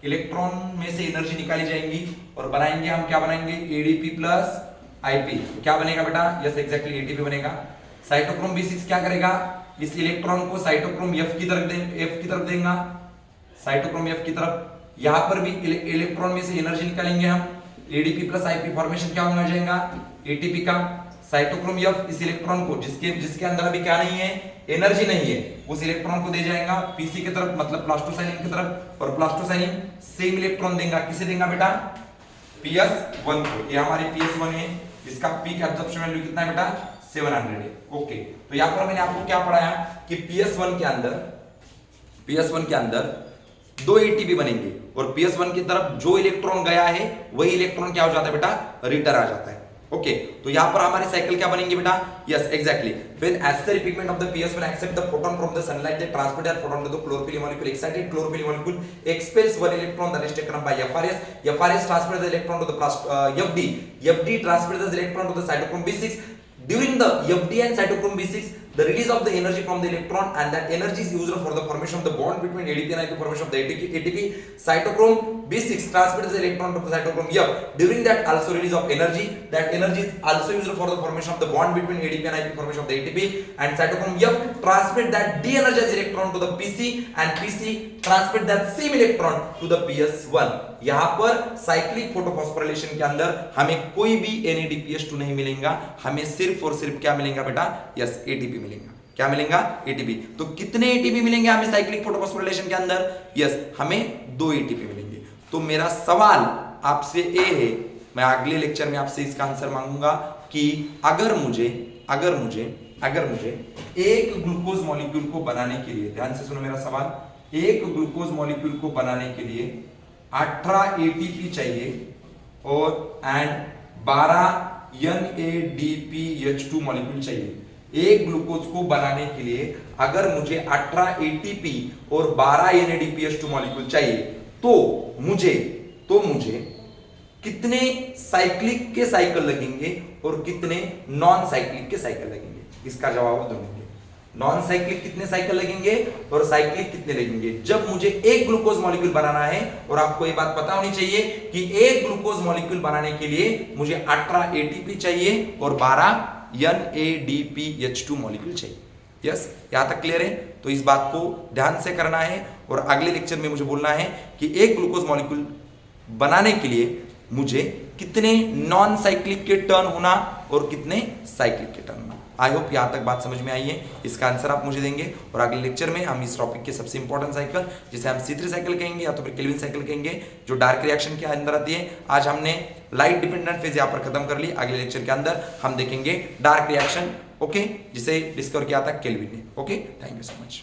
इलेक्ट्रॉन में से एनर्जी निकाली जाएंगी और बनाएंगे हम, क्या बनाएंगे? ADP plus IP। क्या बनेगा बेटा? यस, एग्जैक्टली ATP बनेगा। साइटोक्रोम B6 क्या करेगा? इस इलेक्ट्रॉन को साइटोक्रोम F की तरफ देगा। साइटोक्रोम F की तरफ। यहाँ पर भी इलेक्ट्रॉन में से एनर्जी निकालेंगे हम, ADP प्लस IP, फॉर्मेशन क्या होना जाएगा? ATP का। साइटोक्रोम F इस इलेक्ट्रॉन को जिसके अंदर अभी क्या नहीं है? एनर्जी नहीं है, उस इलेक्ट्रॉन को दे जाएगा PC की तरफ, मतलब प्लास्टोसाइनिन की तरफ। और प्लास्टोसाइनिन सेम इलेक्ट्रॉन देगा, किसे देगा बेटा? PS1 को। ये हमारी PS1 है, इसका पीक एब्जॉर्प्शन वैल्यू कितना है बेटा? 700 है। ओके, तो यहाँ पर मैंने आपको क्या पढ़ाया कि PS1 के अंदर 2 ATP बनेंगे और PS1 की तरफ जो इलेक्ट्रॉन गया है वही इलेक्ट्रॉन क्या हो जाता है बेटा? रिटर्न आ जाता है। ओके, तो यहाँ पर हमारी साइकिल क्या बनेंगे बेटा? Yes, exactly when accessory pigment of the PS1 accept the photon from the sunlight, they transmit their photon to the chlorophyll molecule. Excited chlorophyll molecule expels 1 electron that is taken up by FRS. FRS transfers the electron to the FD. FD transfers the electron to the cytochrome B6. During the FD and cytochrome B6 the release of the energy from the electron, and that energy is used for the formation of the bond between ADP and ATP, formation of the ATP. Cytochrome B6 transmits the electron to the cytochrome F. During that also release of energy. That energy is also used for the formation of the bond between ADP and ATP, formation of the ATP. And cytochrome F transmit that de-energized electron to the PC, and PC transmit that same electron to the PS1. यहां पर cyclic photophosphorylation के अंदर हमें कोई भी NADPH2 नहीं मिलेगा, हमें सिर्फ और सिर्फ क्या मिलेगा बेटा? यस, ATP मिलेगा। क्या मिलेगा? ATP। तो कितने ATP मिलेंगे हमें साइक्लिक फोटोफॉस्फोराइलेशन के अंदर? यस, हमें 2 ATP मिलेंगे। तो मेरा सवाल आपसे ये है, मैं अगले लेक्चर में आपसे इसका आंसर मांगूंगा कि अगर मुझे एक ग्लूकोज मॉलिक्यूल को बनाने के लिए, ध्यान से सुनो मेरा सवाल, एक ग्लूकोज मॉलिक्यूल को बनाने के लिए 18 ATP चाहिए और 12 NADPH2 मॉलिक्यूल चाहिए। एक ग्लूकोज को बनाने के लिए अगर मुझे 18 ATP और 12 NADPH2 मॉलिक्यूल चाहिए तो मुझे कितने साइक्लिक के साइकिल लगेंगे और कितने नॉन साइक्लिक के साइकिल लगेंगे? इसका जवाब ढूंढेंगे। नॉन साइक्लिक कितने साइकिल लगेंगे और साइक्लिक कितने लगेंगे जब मुझे एक ग्लूकोज मॉलिक्यूल बनाना है। और आपको ये बात पता होनी चाहिए कि एक ग्लूकोज मॉलिक्यूल बनाने के लिए मुझे 18 ATP चाहिए और 12 NADPH2 मॉलिक्यूल चाहिए। यस, यहां तक क्लियर है? तो इस बात को ध्यान से करना है और अगले लेक्चर में मुझे बोलना है कि एक ग्लूकोज मॉलिक्यूल बनाने के लिए मुझे कितने नॉन साइक्लिक के टर्न होना और कितने साइक्लिक के टर्न होना। आई होप यहां तक बात समझ में आई है। इसका आंसर आप मुझे देंगे और अगले लेक्चर में हम इस टॉपिक के सबसे इंपॉर्टेंट साइकिल, जिसे हम C3 साइकिल कहेंगे या तो फिर केल्विन साइकिल कहेंगे, जो डार्क रिएक्शन के अंदर आती है। आज हमने लाइट डिपेंडेंट फेज यहां पर खत्म कर ली। अगले लेक्चर के अंदर हम देखेंगे डार्क रिएक्शन, ओके, जिसे डिस्कवर किया था केल्विन ने। Okay, thank you so much.